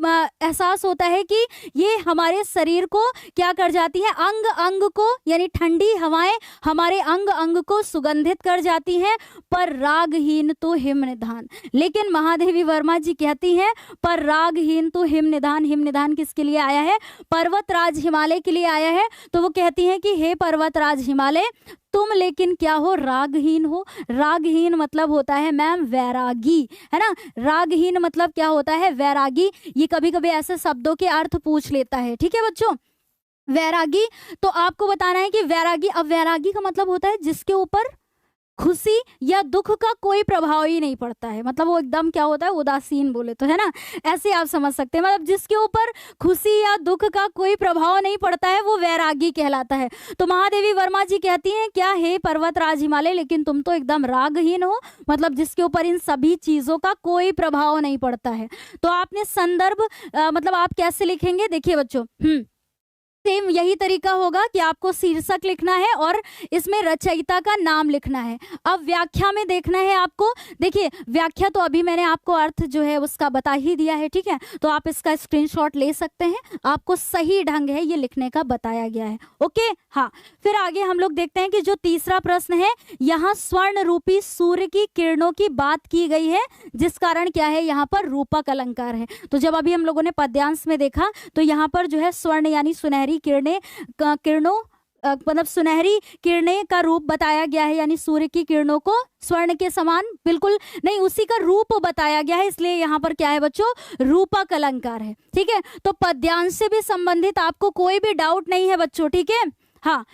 एहसास होता है कि ये हमारे शरीर को क्या कर जाती है, अंग अंग को, यानी ठंडी हवाएं हमारे अंग अंग को सुगंधित कर जाती हैं। पर रागहीन तो हिम निधान। लेकिन महादेवी वर्मा जी कहती हैं पर रागहीन तो हिम निधान। हिम निधान किसके लिए आया है? पर्वतराज हिमालय के लिए आया है। तो वो कहती हैं कि हे पर्वतराज हिमालय, तुम लेकिन क्या हो? रागहीन हो। रागहीन मतलब होता है मैम वैरागी, है ना। रागहीन मतलब क्या होता है? वैरागी। ये कभी कभी ऐसे शब्दों के अर्थ पूछ लेता है। ठीक है बच्चों, वैरागी। तो आपको बताना है कि वैरागी, अब वैरागी का मतलब होता है जिसके ऊपर खुशी या दुख का कोई प्रभाव ही नहीं पड़ता है। मतलब वो एकदम क्या होता है, उदासीन बोले तो, है ना, ऐसे आप समझ सकते हैं। मतलब जिसके ऊपर खुशी या दुख का कोई प्रभाव नहीं पड़ता है वो वैरागी कहलाता है। तो महादेवी वर्मा जी कहती हैं क्या, हे पर्वतराज हिमालय, लेकिन तुम तो एकदम रागहीन हो, मतलब जिसके ऊपर इन सभी चीजों का कोई प्रभाव नहीं पड़ता है। तो आपने संदर्भ मतलब आप कैसे लिखेंगे? देखिए बच्चों, सेम यही तरीका होगा कि आपको शीर्षक लिखना है और इसमें रचयिता का नाम लिखना है। अब व्याख्या में देखना है आपको। देखिए व्याख्या तो अभी मैंने आपको अर्थ जो है उसका बता ही दिया है। ठीक है, तो आप इसका स्क्रीनशॉट ले सकते हैं। आपको सही ढंग है ये लिखने का बताया गया है। ओके, हाँ। फिर आगे हम लोग देखते हैं कि जो तीसरा प्रश्न है, यहाँ स्वर्ण रूपी सूर्य की किरणों की बात की गई है, जिस कारण क्या है, यहाँ पर रूपक अलंकार है। तो जब अभी हम लोगों ने पद्यांश में देखा तो यहाँ पर जो है स्वर्ण यानी सुनहरी किरणों मतलब सुनहरी किरणें का रूप बताया गया है, यानी सूर्य की किरणों को स्वर्ण के समान बिल्कुल नहीं, उसी का रूप बताया गया है, इसलिए यहाँ पर क्या है बच्चों, रूपक अलंकार है। ठीक है, तो पद्यांश से भी संबंधित आपको कोई भी डाउट नहीं है बच्चों। ठीक है, हाँ।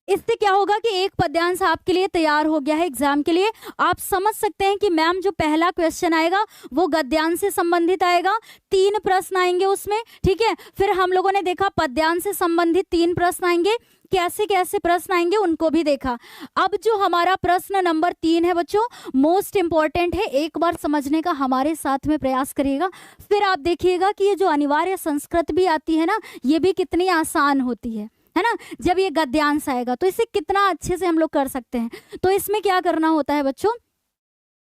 इससे क्या होगा कि एक पद्यांश आपके लिए तैयार हो गया है एग्जाम के लिए। आप समझ सकते हैं कि मैम जो पहला क्वेश्चन आएगा वो गद्यांश से संबंधित आएगा, 3 प्रश्न आएंगे उसमें। ठीक है, फिर हम लोगों ने देखा पद्यांश से संबंधित 3 प्रश्न आएंगे, कैसे कैसे प्रश्न आएंगे उनको भी देखा। अब जो हमारा प्रश्न नंबर 3 है बच्चों, मोस्ट इंपॉर्टेंट है, एक बार समझने का हमारे साथ में प्रयास करिएगा। फिर आप देखिएगा कि ये जो अनिवार्य संस्कृत भी आती है ना, ये भी कितनी आसान होती है ना। जब ये गद्यांश आएगा तो इसे कितना अच्छे से हम लोग कर सकते हैं। तो इसमें क्या करना होता है बच्चों,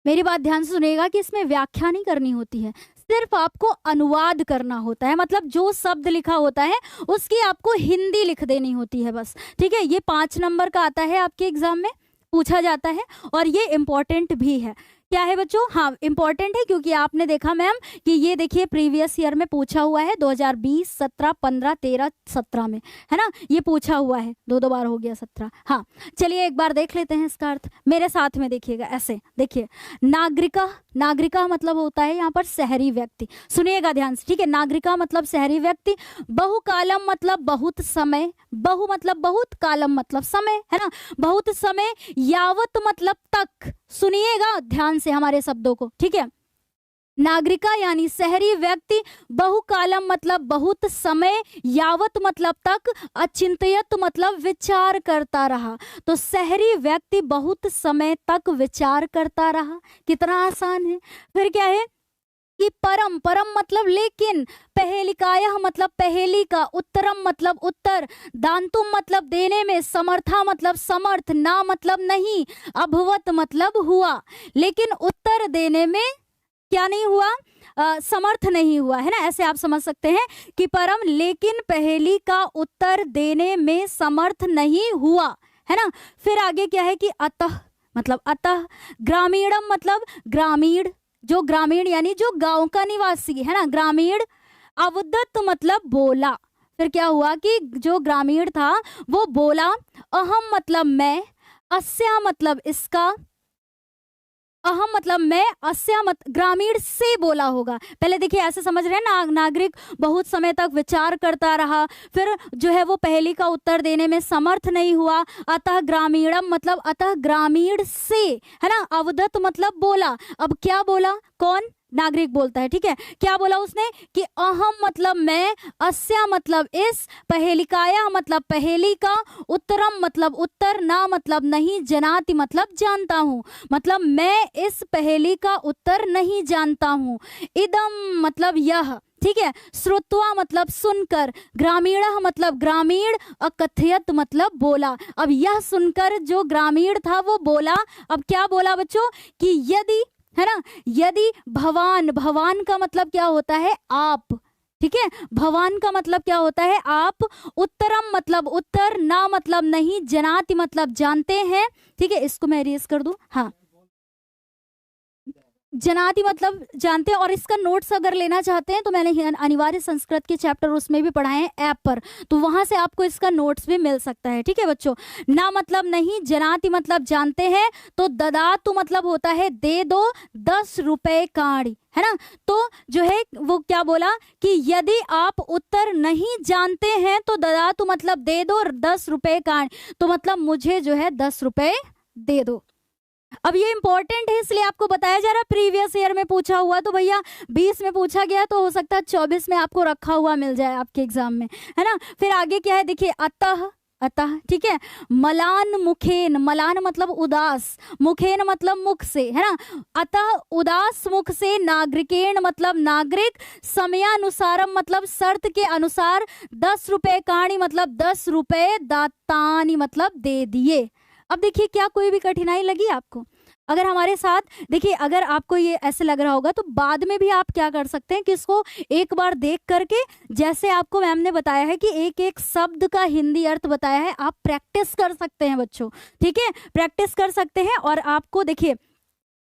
मेरी बात ध्यान से सुनिएगा कि इसमें व्याख्या नहीं करनी होती है, सिर्फ आपको अनुवाद करना होता है। मतलब जो शब्द लिखा होता है उसकी आपको हिंदी लिख देनी होती है बस। ठीक है, ये 5 नंबर का आता है आपके एग्जाम में, पूछा जाता है और ये इम्पोर्टेंट भी है। क्या है बच्चों? हाँ, इंपॉर्टेंट है क्योंकि आपने देखा मैम कि ये देखिए प्रीवियस ईयर में पूछा हुआ है, 2020, 17, 15, 13, 17 में, है ना, ये पूछा हुआ है, 2 बार हो गया 17। हाँ, चलिए एक बार देख लेते हैं इसका अर्थ, मेरे साथ में देखिएगा। ऐसे देखिए, नागरिका, नागरिका मतलब होता है यहाँ पर शहरी व्यक्ति, सुनिएगा ध्यान से। ठीक है, नागरिका मतलब शहरी व्यक्ति। बहुकालम मतलब बहुत समय, बहु मतलब बहुत, कालम मतलब समय, है ना, बहुत समय। यावत मतलब तक, सुनिएगा ध्यान से हमारे शब्दों को। ठीक है, नागरिका यानी शहरी व्यक्ति, बहुकालम मतलब बहुत समय, यावत मतलब तक, अचिंत्यत मतलब विचार करता रहा। तो शहरी व्यक्ति बहुत समय तक विचार करता रहा, कितना आसान है। फिर क्या है कि परम, परम मतलब लेकिन, पहेलिकाय मतलब पहेली का, उत्तरम मतलब उत्तर, दांतुम मतलब देने में, समर्था मतलब समर्थ, ना मतलब नहीं, अभवत मतलब हुआ, लेकिन उत्तर देने में क्या नहीं हुआ, समर्थ नहीं हुआ, है ना। ऐसे आप समझ सकते हैं कि परम लेकिन पहेली का उत्तर देने में समर्थ नहीं हुआ, है ना। फिर आगे क्या है कि अतः मतलब अतः, ग्रामीणम मतलब ग्रामीण, जो ग्रामीण यानी जो गांव का निवासी, है ना, ग्रामीण। अवदत्त मतलब बोला। फिर क्या हुआ कि जो ग्रामीण था वो बोला। अहम मतलब मैं, अस्या मतलब इसका, अहम मतलब मैं, अस्या मत ग्रामीण से बोला होगा। पहले देखिए ऐसे समझ रहे हैं ना, नागरिक बहुत समय तक विचार करता रहा, फिर जो है वो पहेली का उत्तर देने में समर्थ नहीं हुआ, अतः ग्रामीणम मतलब अतः ग्रामीण से, है ना। अवदत मतलब बोला, अब क्या बोला, कौन, नागरिक बोलता है, ठीक है। क्या बोला उसने कि अहम मतलब मैं, अस्या मतलब इस, पहेलिकाया मतलब पहेली का, उत्तरम मतलब उत्तर, ना मतलब नहीं, जनाति मतलब जानता हूँ, मतलब मैं इस पहेली का उत्तर नहीं जानता हूँ, इदम मतलब यह, ठीक है। श्रुत्वा मतलब सुनकर, ग्रामीण मतलब ग्रामीण, अकथयत मतलब बोला। अब यह सुनकर जो ग्रामीण था वो बोला, अब क्या बोला बच्चों कि यदि, है ना, यदि भवान, भवान का मतलब क्या होता है, आप, ठीक है, भवान का मतलब क्या होता है, आप, उत्तरम मतलब उत्तर, ना मतलब नहीं, जनाति मतलब जानते हैं, ठीक है। इसको मैं इरेज कर दूं, हाँ, जनाति मतलब जानते हैं। और इसका नोट्स अगर लेना चाहते हैं तो मैंने अनिवार्य संस्कृत के चैप्टर उसमें भी पढ़ाए हैं ऐप पर, तो वहां से आपको इसका नोट्स भी मिल सकता है, ठीक है बच्चों। ना मतलब नहीं, जनाति मतलब जानते हैं, तो ददातु मतलब होता है दे दो, 10 रुपए काड़ी, है ना। तो जो है वो क्या बोला कि यदि आप उत्तर नहीं जानते हैं तो ददातु मतलब दे दो, 10 रुपए काड़ी, तो मतलब मुझे जो है 10 रुपए दे दो। अब ये इंपॉर्टेंट है इसलिए आपको बताया जा रहा है, प्रीवियस ईयर में पूछा हुआ तो भैया 20 में पूछा गया तो हो सकता है 24 में आपको रखा हुआ मिल जाए आपके एग्जाम में, है ना। फिर आगे क्या है देखिए, अतः, अतः, ठीक है। मलान मुखेन, मलान मतलब उदास, मुखेन मतलब मुख से, है ना। अतः उदास मुख से, नागरिकेण मतलब नागरिक, समयानुसारम मतलब शर्त के अनुसार, 10 रुपए काणी मतलब 10 रुपए, दातानी मतलब दे दिए। अब देखिए क्या कोई भी कठिनाई लगी आपको, अगर हमारे साथ देखिए, अगर आपको ये ऐसे लग रहा होगा तो बाद में भी आप क्या कर सकते हैं कि इसको एक बार देख करके, जैसे आपको मैम ने बताया है कि एक एक शब्द का हिंदी अर्थ बताया है, आप प्रैक्टिस कर सकते हैं बच्चों, ठीक है, प्रैक्टिस कर सकते हैं। और आपको देखिए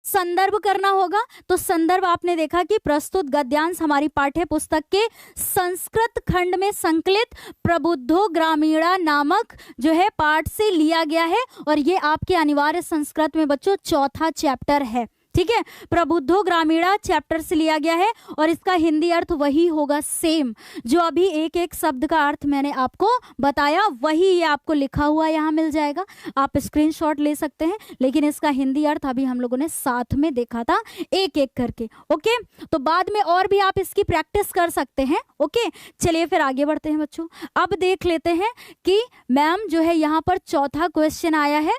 संदर्भ करना होगा, तो संदर्भ आपने देखा कि प्रस्तुत गद्यांश हमारी पाठ्य पुस्तक के संस्कृत खंड में संकलित प्रबुद्धो ग्रामीणा नामक जो है पाठ से लिया गया है, और ये आपके अनिवार्य संस्कृत में बच्चों 4था चैप्टर है, ठीक है। प्रबुद्धो ग्रामीणा चैप्टर से लिया गया है, और इसका हिंदी अर्थ वही होगा सेम, जो अभी एक एक शब्द का अर्थ मैंने आपको बताया वही ये आपको लिखा हुआ यहाँ मिल जाएगा, आप स्क्रीनशॉट ले सकते हैं। लेकिन इसका हिंदी अर्थ अभी हम लोगों ने साथ में देखा था एक एक करके, ओके। तो बाद में और भी आप इसकी प्रैक्टिस कर सकते हैं, ओके। चलिए फिर आगे बढ़ते हैं बच्चों। अब देख लेते हैं कि मैम जो है यहाँ पर 4था क्वेश्चन आया है।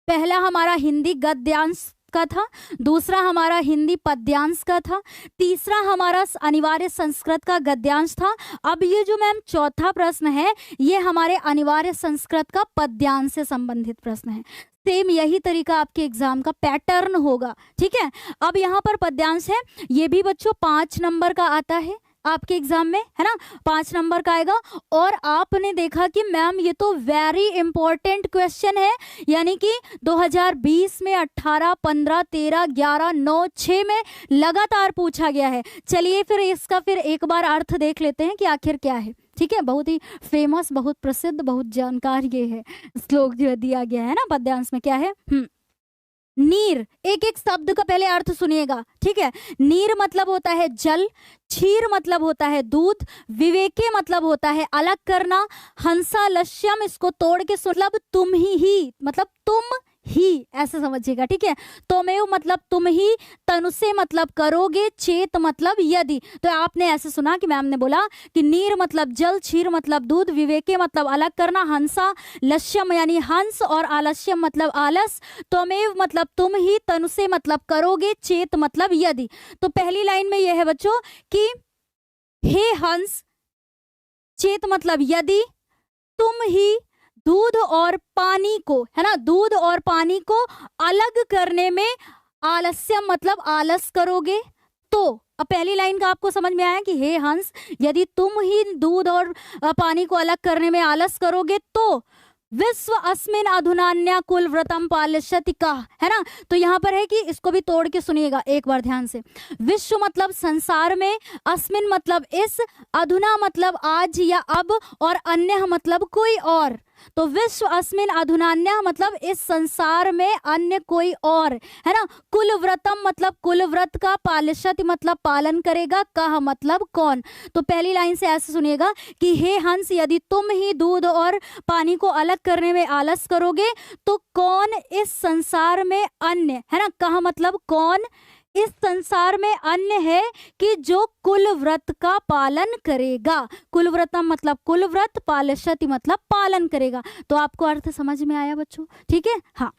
पहला हमारा हिंदी गद्यांश का था, दूसरा हमारा हिंदी पद्यांश का था, तीसरा हमारा अनिवार्य संस्कृत का गद्यांश था। अब ये जो मैम 4था प्रश्न है ये हमारे अनिवार्य संस्कृत का पद्यांश से संबंधित प्रश्न है। सेम यही तरीका आपके एग्जाम का पैटर्न होगा, ठीक है। अब यहाँ पर पद्यांश है, ये भी बच्चों 5 नंबर का आता है आपके एग्जाम में, है ना, 5 नंबर का आएगा। और आपने देखा कि मैम ये तो वेरी इंपॉर्टेंट क्वेश्चन है, यानी कि 2020 में 18, 15, 13, 11, 9, 6 में लगातार पूछा गया है। चलिए फिर इसका फिर एक बार अर्थ देख लेते हैं कि आखिर क्या है, ठीक है। बहुत ही फेमस, बहुत प्रसिद्ध, बहुत जानकार ये है श्लोक जो दिया गया है ना पद्यांश में। क्या है, नीर, एक एक शब्द का पहले अर्थ सुनिएगा, ठीक है। नीर मतलब होता है जल, क्षीर मतलब होता है दूध, विवेके मतलब होता है अलग करना, हंसालस्यम इसको तोड़ के मतलब तुम ही मतलब तुम ही, ऐसे समझिएगा, ठीक है। तोमेव मतलब तुम ही, तनुसे मतलब करोगे, चेत मतलब यदि। तो आपने ऐसे सुना कि मैम ने बोला कि नीर मतलब जल, क्षीर मतलब दूध, विवेके मतलब अलग करना, हंसा लस्यम यानी हंस, और आलस्यम मतलब आलस, तोमेव मतलब तुम ही, तनुसे मतलब करोगे, चेत मतलब यदि। तो पहली लाइन में यह है बच्चों कि हे हंस, चेत मतलब यदि, तुम ही दूध और पानी को, है ना, दूध और पानी को अलग करने में आलस्यम मतलब आलस करोगे। तो अब पहली लाइन का आपको समझ में आया कि हे हंस, यदि तुम ही दूध और पानी को अलग करने में आलस करोगे तो विश्व अस्मिन अधुनान्या कुल व्रतम पालिष्यति का, है ना। तो यहाँ पर है कि इसको भी तोड़ के सुनिएगा एक बार ध्यान से। विश्व मतलब संसार में, अस्मिन मतलब इस, अधुना मतलब आज या अब, और अन्य मतलब कोई और। तो विश्व अस्मिन अधुनान्य मतलब इस संसार में अन्य कोई और, है ना। कुल व्रतम मतलब कुल व्रत का, पालिष्यति मतलब पालन करेगा, कह मतलब कौन। तो पहली लाइन से ऐसे सुनिएगा कि हे हंस, यदि तुम ही दूध और पानी को अलग करने में आलस करोगे तो कौन इस संसार में अन्य, है ना, कह मतलब कौन इस संसार में अन्य है कि जो कुल व्रत का पालन करेगा। कुल व्रतम मतलब कुल व्रत, पालिष्यति मतलब पालन करेगा। तो आपको अर्थ समझ में आया बच्चों, ठीक है। हाँ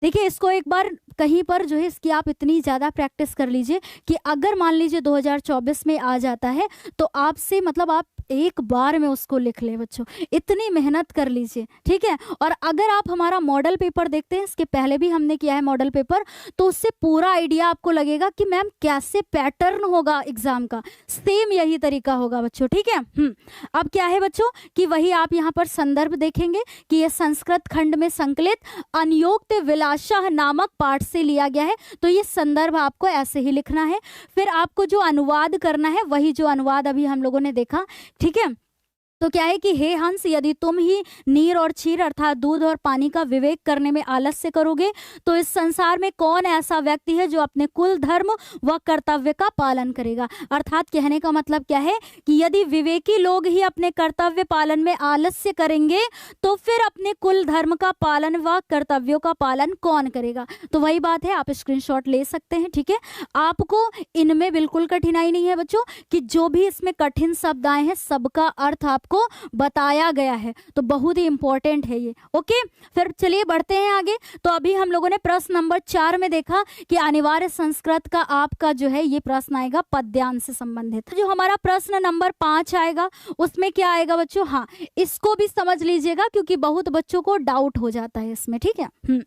देखिए, इसको एक बार कहीं पर जो है इसकी आप इतनी ज़्यादा प्रैक्टिस कर लीजिए कि अगर मान लीजिए 2024 में आ जाता है तो आपसे मतलब आप एक बार में उसको लिख ले बच्चों, इतनी मेहनत कर लीजिए, ठीक है। और अगर आप हमारा मॉडल पेपर देखते हैं, इसके पहले भी हमने किया है मॉडल पेपर, तो उससे पूरा आइडिया आपको लगेगा कि मैम कैसे पैटर्न होगा एग्जाम का, सेम यही तरीका होगा बच्चों, ठीक है। अब क्या है बच्चों कि वही आप यहाँ पर संदर्भ देखेंगे कि ये संस्कृत खंड में संकलित अनियोक्त विलासः नामक पाठ से लिया गया है। तो ये संदर्भ आपको ऐसे ही लिखना है। फिर आपको जो अनुवाद करना है वही जो अनुवाद अभी हम लोगों ने देखा, ठीक है। तो क्या है कि हे हंस, यदि तुम ही नीर और क्षीर अर्थात दूध और पानी का विवेक करने में आलस्य करोगे तो इस संसार में कौन ऐसा व्यक्ति है जो अपने कुल धर्म व कर्तव्य का पालन करेगा। अर्थात कहने का मतलब क्या है कि यदि विवेकी लोग ही अपने कर्तव्य पालन में आलस्य करेंगे तो फिर अपने कुल धर्म का पालन व कर्तव्यों का पालन कौन करेगा। तो वही बात है, आप स्क्रीनशॉट ले सकते हैं, ठीक है। आपको इनमें बिल्कुल कठिनाई नहीं है बच्चों कि जो भी इसमें कठिन शब्द आए हैं सबका अर्थ को बताया गया है। तो बहुत ही इंपॉर्टेंट है ये, ओके। फिर चलिए बढ़ते हैं आगे। तो अभी हम लोगों ने प्रश्न नंबर 4 में देखा कि अनिवार्य संस्कृत का आपका जो है ये प्रश्न आएगा पद्यांश से संबंधित। जो हमारा प्रश्न नंबर 5 आएगा उसमें क्या आएगा बच्चों, हाँ इसको भी समझ लीजिएगा क्योंकि बहुत बच्चों को डाउट हो जाता है इसमें, ठीक है।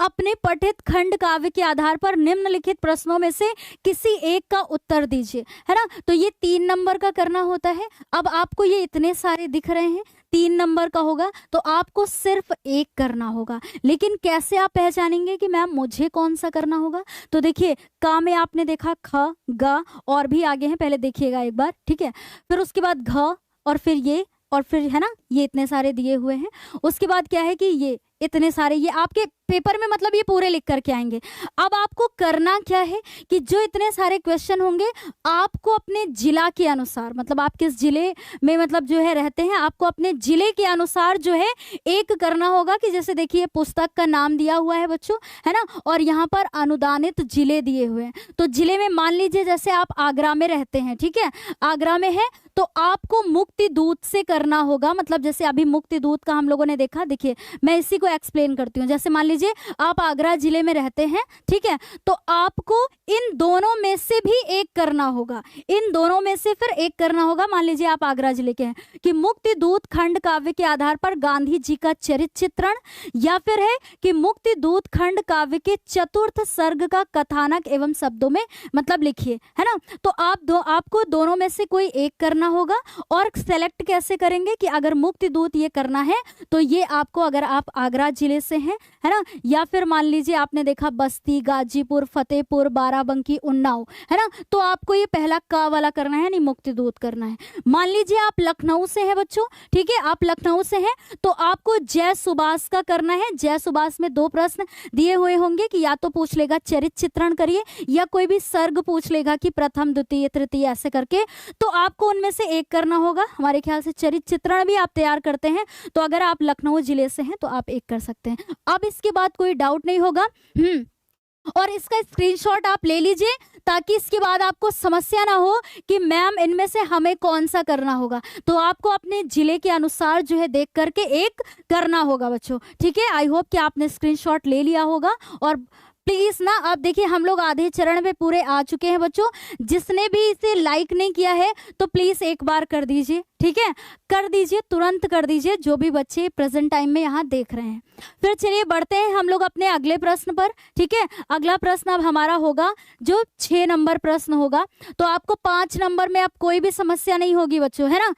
अपने पठित खंड काव्य के आधार पर निम्नलिखित प्रश्नों में से किसी एक का उत्तर दीजिए, है ना। तो ये 3 नंबर का करना होता है। अब आपको ये इतने सारे दिख रहे हैं, 3 नंबर का होगा तो आपको सिर्फ एक करना होगा। लेकिन कैसे आप पहचानेंगे कि मैम मुझे कौन सा करना होगा। तो देखिए, का में आपने देखा ख, ग और भी आगे हैं, पहले देखिएगा एक बार, ठीक है। फिर उसके बाद घ और फिर ये और फिर है ना ये इतने सारे दिए हुए हैं। उसके बाद क्या है कि ये इतने सारे, ये आपके पेपर में मतलब ये पूरे लिख करके आएंगे। अब आपको करना क्या है कि जो इतने सारे क्वेश्चन होंगे आपको अपने जिला के अनुसार, मतलब आप किस जिले में मतलब जो है रहते हैं, आपको अपने जिले के अनुसार जो है एक करना होगा। कि जैसे देखिए पुस्तक का नाम दिया हुआ है बच्चों, है ना, और यहाँ पर अनुदानित जिले दिए हुए हैं। तो जिले में मान लीजिए जैसे आप आगरा में रहते हैं, ठीक है, आगरा में है तो आपको मुक्ति दूत से करना होगा। मतलब जैसे अभी मुक्ति दूत का हम लोगों ने देखा, देखिए मैं इसी को एक्सप्लेन करती हूँ। जैसे मान लीजिए आप आगरा जिले में रहते हैं, ठीक है, तो आपको इन दोनों में से भी एक करना होगा, इन दोनों में से फिर एक करना होगा। मान लीजिए आप आगरा जिले के हैं कि मुक्ति दूत खंड काव्य के आधार पर गांधी जी का चरित्र चित्रण, या फिर है कि मुक्ति दूत खंड काव्य के चतुर्थ सर्ग का कथानक एवं शब्दों में मतलब लिखिए, है ना। तो आपको दोनों में से कोई एक करना होगा। और सेलेक्ट कैसे करेंगे कि अगर मुक्ति दूत ये करना है तो ये आपको, अगर आप आगरा जिले से हैं, है ना, या फिर मान लीजिए आपने देखा बस्ती, गाजीपुर, फतेहपुर, बाराबंकी, उन्नाव, है ना, तो आपको ये पहला का वाला करना है, नहीं मुक्ति दूत करना है। मान लीजिए आप लखनऊ से हैं बच्चों, ठीक है, आप लखनऊ से हैं तो आपको जय सुभाष का करना है। जय सुभाष में 2 प्रश्न दिए हुए होंगे कि या तो पूछ लेगा चरित्र चित्रण करिए, या कोई भी सर्ग पूछ लेगा कि प्रथम द्वितीय तृतीय ऐसे करके, तो आपको उनमें से एक करना होगा। हमारे ख्याल से चरित्र चित्रण भी आप तैयार करते हैं, तो अगर आप लखनऊ जिले से हैं तो आप एक कर सकते हैं। अब इसके बाद कोई डाउट नहीं होगा। और इसका स्क्रीनशॉट आप ले लीजिए ताकि इसके बाद आपको समस्या ना हो कि मैम इनमें से हमें कौन सा करना होगा। तो आपको अपने जिले के अनुसार जो है देख करके एक करना होगा बच्चों, ठीक है। आई होप कि आपने स्क्रीनशॉट ले लिया होगा। और प्लीज ना, अब देखिए हम लोग आधे चरण में पूरे आ चुके हैं बच्चों। जिसने भी इसे लाइक नहीं किया है तो प्लीज एक बार कर दीजिए, ठीक है, कर दीजिए, तुरंत कर दीजिए, जो भी बच्चे प्रेजेंट टाइम में यहाँ देख रहे हैं। फिर चलिए बढ़ते हैं हम लोग अपने अगले प्रश्न पर, ठीक है। अगला प्रश्न अब हमारा होगा जो 6 नंबर प्रश्न होगा। तो आपको 5 नंबर में अब कोई भी समस्या नहीं होगी बच्चों, है ना।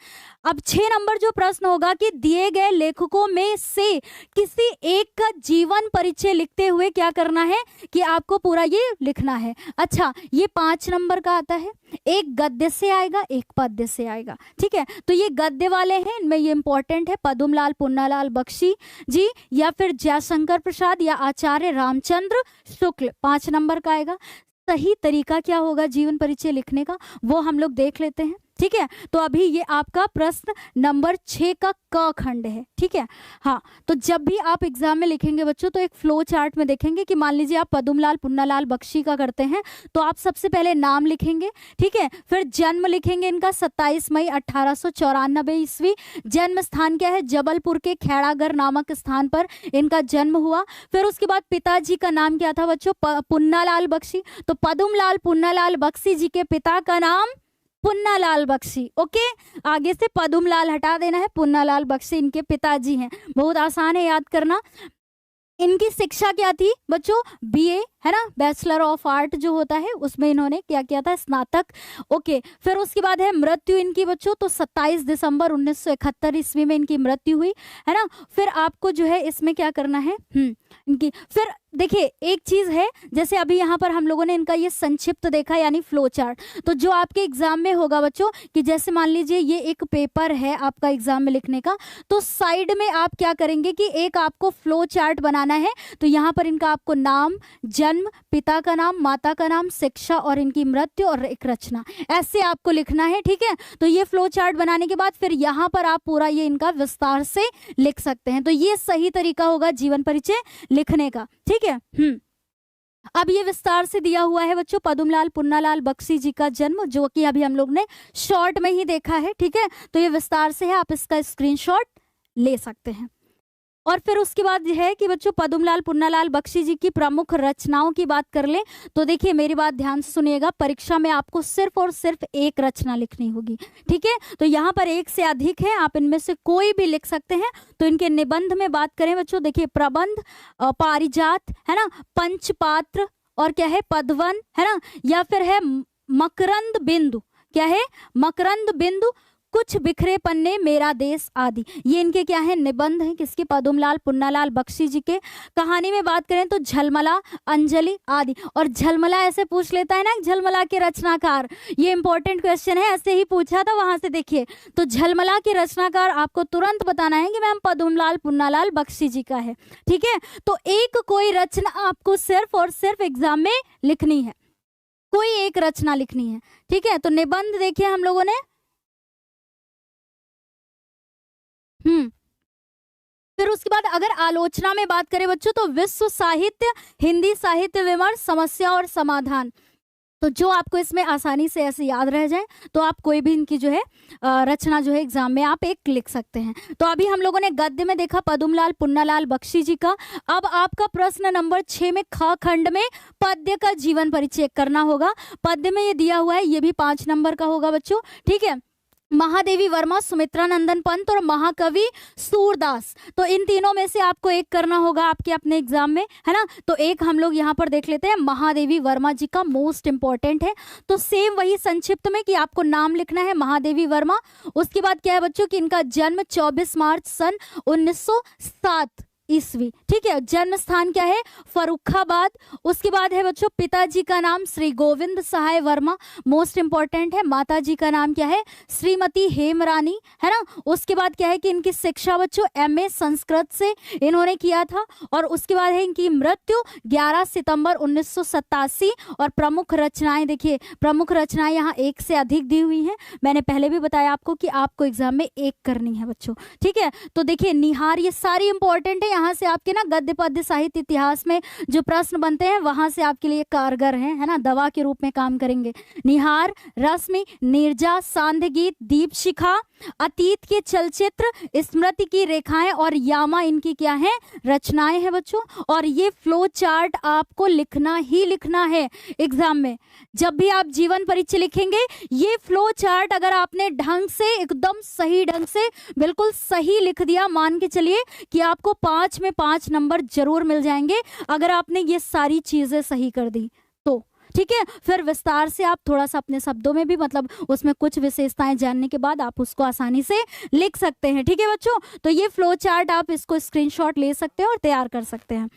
अब 6 नंबर जो प्रश्न होगा कि दिए गए लेखकों में से किसी एक का जीवन परिचय लिखते हुए क्या करना है कि आपको पूरा ये लिखना है। अच्छा, ये 5 नंबर का आता है, एक गद्य से आएगा, एक पद्य से आएगा, ठीक है। तो ये गद्य वाले हैं, इनमें ये इंपॉर्टेंट है, पद्मलाल पुन्नालाल बख्शी जी या फिर जयशंकर प्रसाद या आचार्य रामचंद्र शुक्ल, 5 नंबर का आएगा। सही तरीका क्या होगा जीवन परिचय लिखने का वो हम लोग देख लेते हैं, ठीक है। तो अभी ये आपका प्रश्न नंबर 6 का क खंड है, ठीक है। हाँ, तो जब भी आप एग्जाम में लिखेंगे बच्चों तो एक फ्लो चार्ट में देखेंगे कि मान लीजिए आप पद्मलाल पुन्नालाल बख्शी का करते हैं तो आप सबसे पहले नाम लिखेंगे, ठीक है। फिर जन्म लिखेंगे इनका 27 मई 1894 ईस्वी। जन्म स्थान क्या है, जबलपुर के खेड़ागर नामक स्थान पर इनका जन्म हुआ। फिर उसके बाद पिताजी का नाम क्या था बच्चों, पुन्नालाल बख्शी। तो पद्मलाल पुन्नालाल बख्शी जी के पिता का नाम पुन्नालाल बख्शी, ओके। आगे से पद्मलाल हटा देना है, पुन्नालाल बख्शी इनके पिताजी हैं। बहुत आसान है याद करना। इनकी शिक्षा क्या थी बच्चों, बीए है ना, बैचलर ऑफ आर्ट जो होता है उसमें इन्होंने क्या किया था, स्नातक, ओके। फिर उसके बाद है मृत्यु इनकी बच्चों, तो 27 दिसंबर 1971 ईस्वी में इनकी मृत्यु हुई, है ना। फिर आपको जो है इसमें क्या करना है, इनकी फिर देखिए एक चीज है, जैसे अभी यहाँ पर हम लोगों ने इनका ये संक्षिप्त देखा यानी फ्लो चार्ट। तो जो आपके एग्जाम में होगा बच्चों कि जैसे मान लीजिए ये एक पेपर है आपका एग्जाम में लिखने का, तो साइड में आप क्या करेंगे कि एक आपको फ्लो चार्ट बनाना है। तो यहाँ पर इनका आपको नाम, जन्म, पिता का नाम, माता का नाम, शिक्षा और इनकी मृत्यु और एक रचना, ऐसे आपको लिखना है, ठीक है। तो ये फ्लो चार्ट बनाने के बाद फिर यहाँ पर आप पूरा ये इनका विस्तार से लिख सकते हैं। तो ये सही तरीका होगा जीवन परिचय लिखने का, ठीक है। अब ये विस्तार से दिया हुआ है बच्चों पद्मलाल पुन्नालाल बख्शी जी का जन्म, जो कि अभी हम लोग ने शॉर्ट में ही देखा है, ठीक है। तो ये विस्तार से है, आप इसका स्क्रीनशॉट ले सकते हैं। और फिर उसके बाद है कि बच्चों पद्मलाल पुन्नालाल बख्शी जी की प्रमुख रचनाओं की बात कर लें तो देखिए मेरी बात ध्यान से सुनिएगा, परीक्षा में आपको सिर्फ और सिर्फ एक रचना लिखनी होगी, ठीक है। तो यहाँ पर एक से अधिक है, आप इनमें से कोई भी लिख सकते हैं। तो इनके निबंध में बात करें बच्चों, देखिए प्रबंध, पारिजात, है ना, पंचपात्र और क्या है पदवन, है ना, या फिर है मकरंद बिंदु, क्या है मकरंद बिंदु, कुछ बिखरे पन्ने, मेरा देश आदि। ये इनके क्या है निबंध हैं, किसके, पद्मलाल पुन्नालाल बख्शी जी के। कहानी में बात करें तो झलमला, अंजलि आदि। और झलमला ऐसे पूछ लेता है ना, झलमला के रचनाकार, ये इंपॉर्टेंट क्वेश्चन है, ऐसे ही पूछा था वहां से, देखिए। तो झलमला के रचनाकार आपको तुरंत बताना है कि मैम पद्मलाल पुन्नालाल बख्शी जी का है, ठीक है। तो एक कोई रचना आपको सिर्फ और सिर्फ एग्जाम में लिखनी है, कोई एक रचना लिखनी है, ठीक है। तो निबंध देखिए हम लोगों ने, फिर उसके बाद अगर आलोचना में बात करें बच्चों तो विश्व साहित्य, हिंदी साहित्य विमर्श, समस्या और समाधान। तो जो आपको इसमें आसानी से ऐसे याद रह जाए तो आप कोई भी इनकी जो है रचना जो है एग्जाम में आप एक लिख सकते हैं। तो अभी हम लोगों ने गद्य में देखा पद्मलाल पुन्नालाल बख्शी जी का। अब आपका प्रश्न नंबर 6 में ख खंड में पद्य का जीवन परिचय करना होगा। पद्य में ये दिया हुआ है, ये भी 5 नंबर का होगा बच्चों, ठीक है। महादेवी वर्मा, सुमित्रा नंदन पंत और महाकवि सूरदास। तो इन तीनों में से आपको एक करना होगा आपके अपने एग्जाम में, है ना। तो एक हम लोग यहाँ पर देख लेते हैं, महादेवी वर्मा जी का मोस्ट इंपॉर्टेंट है। तो सेम वही संक्षिप्त में कि आपको नाम लिखना है महादेवी वर्मा। उसके बाद क्या है बच्चों कि इनका जन्म 24 मार्च सन 1907 ईस्वी, ठीक है। जन्म स्थान क्या है, फर्रुखाबाद। उसके बाद है बच्चों पिताजी का नाम श्री गोविंद सहाय वर्मा, मोस्ट इंपॉर्टेंट है। माताजी का नाम क्या है, श्रीमती हेमरानी, है ना। उसके बाद क्या है कि इनकी शिक्षा बच्चों MA संस्कृत से इन्होंने किया था। और उसके बाद है इनकी मृत्यु 11 सितंबर 1987। और प्रमुख रचनाएं देखिए, प्रमुख रचनाएं यहाँ एक से अधिक दी हुई हैं। मैंने पहले भी बताया आपको कि आपको एग्जाम में एक करनी है बच्चों, ठीक है। तो देखिए निहार, ये सारी इंपॉर्टेंट है, यहाँ से आपके ना गद्य पद्य साहित्य इतिहास में जो प्रश्न बनते हैं वहां से आपके लिए कारगर हैं, है ना, दवा के रूप में काम करेंगे। निहार, रश्मि, नीरजा, सांध्य गीत, दीप शिखा, अतीत के चलचित्र, स्मृति की रेखाएं और यामा इनकी क्या है रचनाएं हैं बच्चों। और ये फ्लो चार्ट आपको लिखना ही लिखना है एग्जाम में। जब भी आप जीवन परिचय लिखेंगे ये फ्लो चार्ट अगर आपने ढंग से एकदम सही ढंग से बिल्कुल सही लिख दिया, मान के चलिए कि आपको 5 में 5 नंबर जरूर मिल जाएंगे अगर आपने ये सारी चीजें सही कर दी तो, ठीक है। फिर विस्तार से आप थोड़ा सा अपने शब्दों में भी मतलब उसमें कुछ विशेषताएं जानने के बाद आप उसको आसानी से लिख सकते हैं, ठीक है बच्चों। तो ये फ्लो चार्ट आप इसको स्क्रीनशॉट ले सकते हैं और तैयार कर सकते हैं।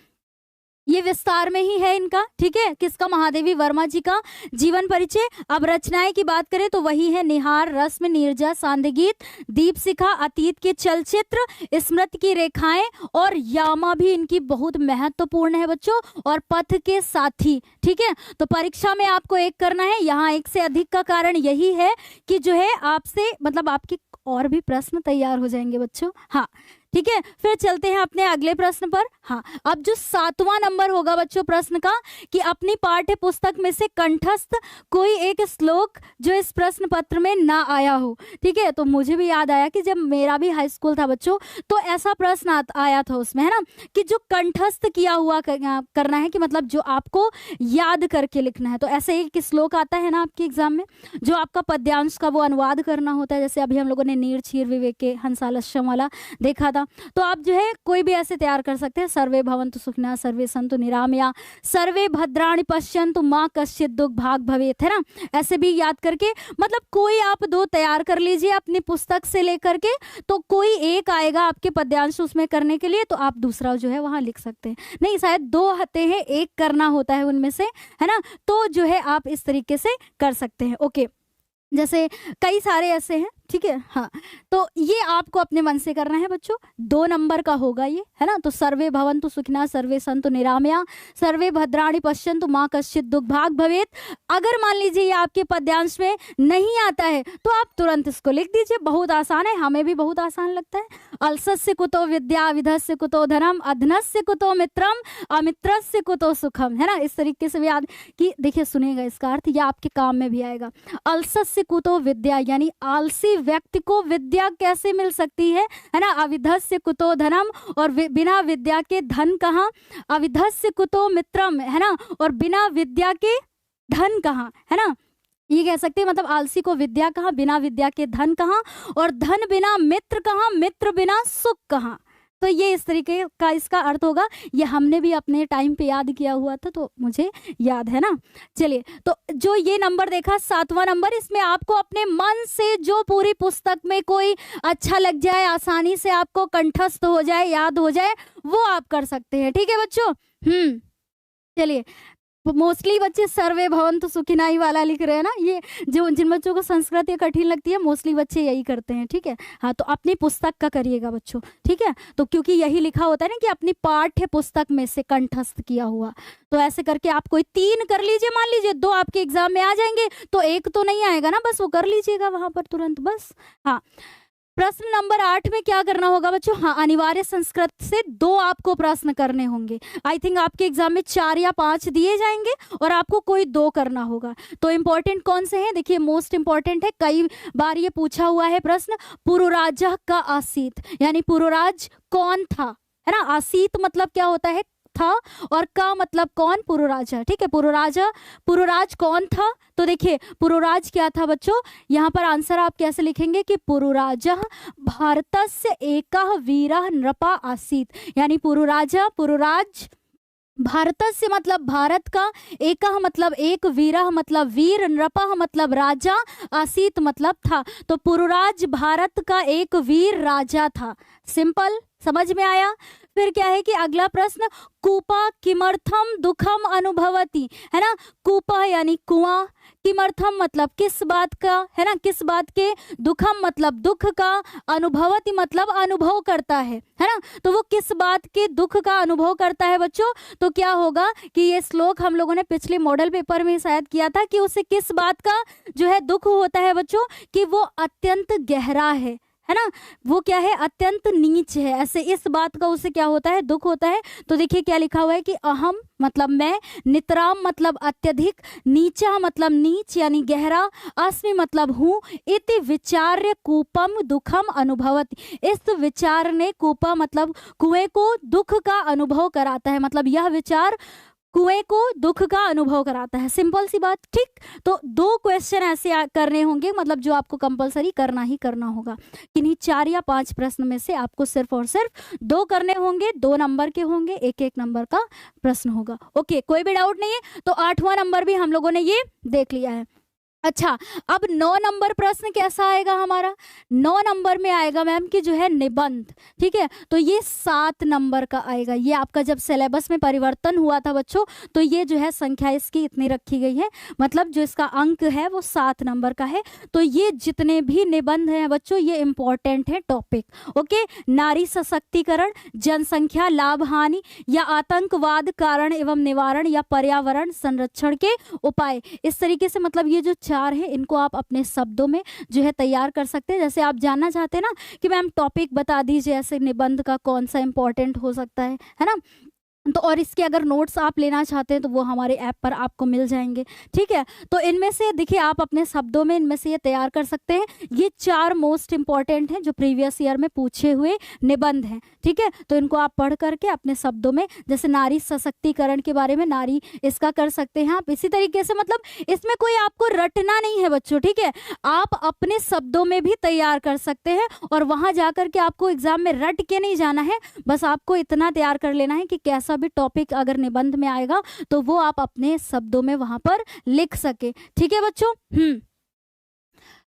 ये विस्तार में ही है इनका, ठीक है, किसका, महादेवी वर्मा जी का जीवन परिचय। अब रचनाएं की बात करें तो वही है निहार, रस्म, नीरजा, सांदगीत, दीपशिखा, अतीत के चलचित्र, स्मृति की रेखाएं और यामा भी इनकी बहुत महत्वपूर्ण है बच्चों, और पथ के साथी, ठीक है। तो परीक्षा में आपको एक करना है, यहाँ एक से अधिक का कारण यही है कि जो है आपसे मतलब आपके और भी प्रश्न तैयार हो जाएंगे बच्चों। हाँ ठीक है, फिर चलते हैं अपने अगले प्रश्न पर। हाँ, अब जो 7वां नंबर होगा बच्चों प्रश्न का कि अपनी पाठ्य पुस्तक में से कंठस्थ कोई एक श्लोक जो इस प्रश्न पत्र में ना आया हो, ठीक है। तो मुझे भी याद आया कि जब मेरा भी हाई स्कूल था बच्चों तो ऐसा प्रश्न आया था उसमें, है ना, कि जो कंठस्थ किया हुआ करना है, कि मतलब जो आपको याद करके लिखना है। तो ऐसे एक श्लोक आता है ना आपके एग्जाम में, जो आपका पद्यांश का वो अनुवाद करना होता है, जैसे अभी हम लोगों ने नीर क्षीर विवेक के हंसालस्यम वाला देखा था। तो आप जो है कोई भी ऐसे तैयार कर सकते हैं, सर्वे भवन्तु सुखिनः, सर्वे सन्तु निरामया, सर्वे भद्राणि पश्यन्तु माँ कश्चित् दुःख भाग् भवेत्, है ना। ऐसे भी याद करके मतलब कोई आप 2 तैयार कर लीजिए अपनी पुस्तक से लेकर के, तो कोई एक आएगा आपके पद्यांश उसमें करने के लिए, तो आप दूसरा जो है वहां लिख सकते हैं। नहीं, शायद 2 आते हैं, एक करना होता है उनमें से, है ना। तो जो है आप इस तरीके से कर सकते हैं। ओके, जैसे कई सारे ऐसे हैं, ठीक है। हाँ, तो ये आपको अपने मन से करना है बच्चों, 2 नंबर का होगा ये, है ना। तो सर्वे भवन्तु सुखिनः, सर्वे सन्तु निरामया, सर्वे भद्राणि पश्यन्तु माँ कश्चित् दुःख भाग् भवेत्। अगर मान लीजिए ये आपके पद्यांश में नहीं आता है तो आप तुरंत इसको लिख दीजिए, बहुत आसान है, हमें भी बहुत आसान लगता है। अलसस्य कुतो विद्या, विधस्य कुतो धनम, अधनस्य कुतो मित्रम, अमित्रस्य कुतो सुखम, है ना। इस तरीके से भी याद कि देखिए, सुनिएगा इसका अर्थ, यह आपके काम में भी आएगा। अलसस्य कुतो विद्या यानी आलसी व्यक्ति को विद्या कैसे मिल सकती है ना। अविधस्य कुतो धनम, और बिना विद्या के धन कहाँ। अविधस्य कुतो मित्रम, है ना, और बिना विद्या के धन कहाँ, है ना। ये कह सकते हैं मतलब आलसी को विद्या कहाँ, बिना विद्या के धन कहाँ, और धन बिना मित्र कहाँ, मित्र बिना सुख कहाँ। तो ये इस तरीके का इसका अर्थ होगा। ये हमने भी अपने टाइम पे याद किया हुआ था, तो मुझे याद है ना। चलिए, तो जो ये नंबर देखा 7वां नंबर, इसमें आपको अपने मन से जो पूरी पुस्तक में कोई अच्छा लग जाए, आसानी से आपको कंठस्थ हो जाए, याद हो जाए, वो आप कर सकते हैं, ठीक है बच्चों। चलिए, मोस्टली बच्चे सर्वे भवन्तु सुखिनः ही वाला लिख रहे हैं ना। ये जो जिन बच्चों को संस्कृत ये कठिन लगती है, मोस्टली बच्चे यही करते हैं, ठीक है। हाँ, तो अपनी पुस्तक का करिएगा बच्चों, ठीक है। तो क्योंकि यही लिखा होता है ना कि अपनी पाठ्य पुस्तक में से कंठस्थ किया हुआ, तो ऐसे करके आप कोई 3 कर लीजिए। मान लीजिए 2 आपके एग्जाम में आ जाएंगे तो 1 तो नहीं आएगा ना, बस वो कर लीजिएगा वहां पर तुरंत, बस। हाँ, प्रश्न नंबर 8 में क्या करना होगा बच्चों। हाँ, अनिवार्य संस्कृत से 2 आपको प्रश्न करने होंगे। आई थिंक आपके एग्जाम में 4 या 5 दिए जाएंगे और आपको कोई 2 करना होगा। तो इंपॉर्टेंट कौन से हैं, देखिए मोस्ट इंपॉर्टेंट है, कई बार ये पूछा हुआ है प्रश्न, पुरुराजा का आसीत यानी पुरुराज कौन था, है ना। आसीत मतलब क्या होता है, था, और का मतलब कौन, पुरुराजा, ठीक है। पुरुराज कौन था, तो देखिए पुरुराज क्या था बच्चों, यहाँ पर आंसर आप कैसे लिखेंगे कि पुरुराजः भारतस्य एकः वीरः नृपः आसीत्, यानी पुरुराज भारतस्य मतलब भारत का, एकः मतलब एक, वीरः मतलब वीर, नृपः मतलब राजा, आसीत मतलब था। तो पुरुराज भारत का एक वीर राजा था। सिंपल, समझ में आया। फिर क्या है कि अगला प्रश्न, कूपा किमर्थम दुखम अनुभवती, है ना। कूपा यानी कुआं, किमर्थम मतलब किस बात का, है ना, किस बात के, दुखम मतलब दुख का, अनुभवती मतलब अनुभव करता है ना। तो वो किस बात के दुख का अनुभव करता है बच्चों, तो क्या होगा कि ये श्लोक हम लोगों ने पिछले मॉडल पेपर में शायद किया था कि उसे किस बात का जो है दुख होता है बच्चों, कि वो अत्यंत गहरा है ना, वो क्या है, अत्यंत नीच है, ऐसे इस बात का उसे क्या होता है, दुख होता है। तो देखिए क्या लिखा हुआ है कि अहम मतलब मैं, नितराम मतलब अत्यधिक, नीचा मतलब नीच यानी गहरा, अस्मि मतलब हूँ, इति विचार्य कूपम दुखम अनुभवति, इस विचार ने, कूपा मतलब कुएं को, दुख का अनुभव कराता है, मतलब यह विचार कुएं को दुख का अनुभव कराता है। सिंपल सी बात, ठीक। तो 2 क्वेश्चन ऐसे करने होंगे, मतलब जो आपको कंपलसरी करना ही करना होगा। किन्हीं 4 या 5 प्रश्न में से आपको सिर्फ और सिर्फ 2 करने होंगे, 2 नंबर के होंगे, 1-1 नंबर का प्रश्न होगा। ओके, कोई भी डाउट नहीं है। तो 8वां नंबर भी हम लोगों ने ये देख लिया है। अच्छा, अब 9 नंबर प्रश्न कैसा आएगा हमारा? 9 नंबर में आएगा मैम कि जो है निबंध, ठीक है? तो ये 7 नंबर का आएगा। ये आपका जब सिलेबस में परिवर्तन हुआ था बच्चों, तो ये जो है संख्या इसकी इतनी रखी गई है, मतलब जो इसका अंक है वो 7 नंबर का है। तो ये जितने भी निबंध हैं बच्चों, ये इंपॉर्टेंट है टॉपिक, ओके? नारी सशक्तिकरण, जनसंख्या लाभ हानि, या आतंकवाद कारण एवं निवारण, या पर्यावरण संरक्षण के उपाय। इस तरीके से मतलब ये जो 4 है इनको आप अपने शब्दों में जो है तैयार कर सकते हैं। जैसे आप जानना चाहते हैं ना कि मैम टॉपिक बता दीजिए, ऐसे निबंध का कौन सा इंपॉर्टेंट हो सकता है ना? तो और इसके अगर नोट्स आप लेना चाहते हैं तो वो हमारे ऐप पर आपको मिल जाएंगे, ठीक है? तो इनमें से देखिए आप अपने शब्दों में इनमें से ये तैयार कर सकते हैं। ये 4 मोस्ट इंपॉर्टेंट हैं जो प्रीवियस ईयर में पूछे हुए निबंध हैं, ठीक है? तो इनको आप पढ़ करके अपने शब्दों में, जैसे नारी सशक्तिकरण के बारे में, नारी इसका कर सकते हैं आप। इसी तरीके से मतलब इसमें कोई आपको रटना नहीं है बच्चों, ठीक है? आप अपने शब्दों में भी तैयार कर सकते हैं और वहां जाकर के आपको एग्जाम में रट के नहीं जाना है। बस आपको इतना तैयार कर लेना है कि कैसा भी टॉपिक अगर निबंध में आएगा तो वो आप अपने शब्दों में वहां पर लिख सके, ठीक है बच्चों?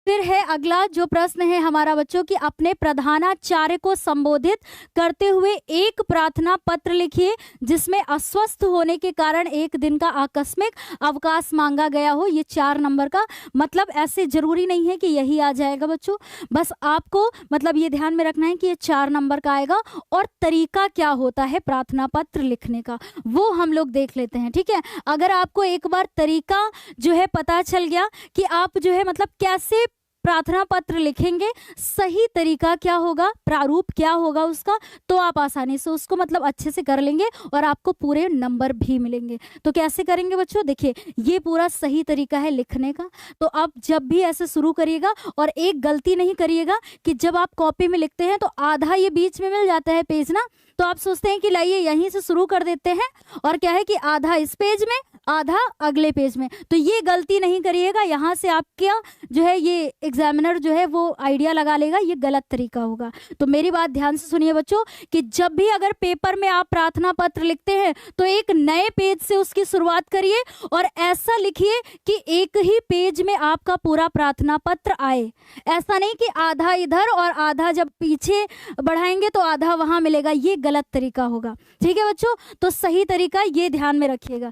फिर है अगला जो प्रश्न है हमारा बच्चों कि अपने प्रधानाचार्य को संबोधित करते हुए एक प्रार्थना पत्र लिखिए जिसमें अस्वस्थ होने के कारण एक दिन का आकस्मिक अवकाश मांगा गया हो। ये 4 नंबर का, मतलब ऐसे जरूरी नहीं है कि यही आ जाएगा बच्चों, बस आपको मतलब ये ध्यान में रखना है कि ये 4 नंबर का आएगा। और तरीका क्या होता है प्रार्थना पत्र लिखने का वो हम लोग देख लेते हैं, ठीक है? अगर आपको एक बार तरीका जो है पता चल गया कि आप जो है मतलब कैसे प्रार्थना पत्र लिखेंगे, सही तरीका क्या होगा, प्रारूप क्या होगा उसका, तो आप आसानी से उसको मतलब अच्छे से कर लेंगे और आपको पूरे नंबर भी मिलेंगे। तो कैसे करेंगे बच्चों? देखिए ये पूरा सही तरीका है लिखने का। तो आप जब भी ऐसे शुरू करिएगा और एक गलती नहीं करिएगा कि जब आप कॉपी में लिखते हैं तो आधा ये बीच में मिल जाता है पेज ना, तो आप सोचते हैं कि लाइए यहीं से शुरू कर देते हैं, और क्या है कि आधा इस पेज में आधा अगले पेज में। तो ये गलती नहीं करिएगा, यहाँ से आपका जो है ये एग्जामिनर जो है वो आइडिया लगा लेगा, ये गलत तरीका होगा। तो मेरी बात ध्यान से सुनिए बच्चों कि जब भी अगर पेपर में आप प्रार्थना पत्र लिखते हैं तो एक नए पेज से उसकी शुरुआत करिए और ऐसा लिखिए कि एक ही पेज में आपका पूरा प्रार्थना पत्र आए। ऐसा नहीं कि आधा इधर और आधा जब पीछे बढ़ाएंगे तो आधा वहां मिलेगा, ये गलत तरीका होगा, ठीक है बच्चों? तो सही तरीका ये ध्यान में रखिएगा।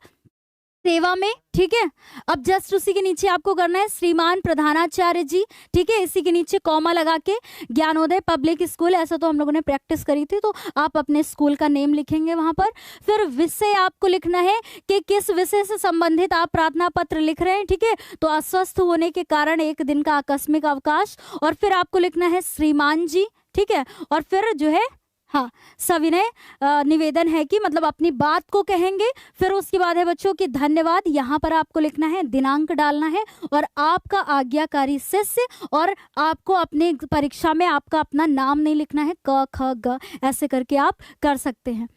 सेवा में, ठीक है? अब जस्ट उसी के नीचे आपको करना है श्रीमान प्रधानाचार्य जी, ठीक है? इसी के नीचे कॉमा लगा के ज्ञानोदय पब्लिक स्कूल, ऐसा तो हम लोगों ने प्रैक्टिस करी थी, तो आप अपने स्कूल का नेम लिखेंगे वहां पर। फिर विषय आपको लिखना है कि किस विषय से संबंधित आप प्रार्थना पत्र लिख रहे हैं, ठीक है? तो अस्वस्थ होने के कारण एक दिन का आकस्मिक अवकाश, और फिर आपको लिखना है श्रीमान जी, ठीक है? और फिर जो है हाँ सविनय निवेदन है कि मतलब अपनी बात को कहेंगे। फिर उसके बाद है बच्चों कि धन्यवाद, यहाँ पर आपको लिखना है, दिनांक डालना है और आपका आज्ञाकारी शिष्य, और आपको अपने परीक्षा में आपका अपना नाम नहीं लिखना है, क ख ग ऐसे करके आप कर सकते हैं।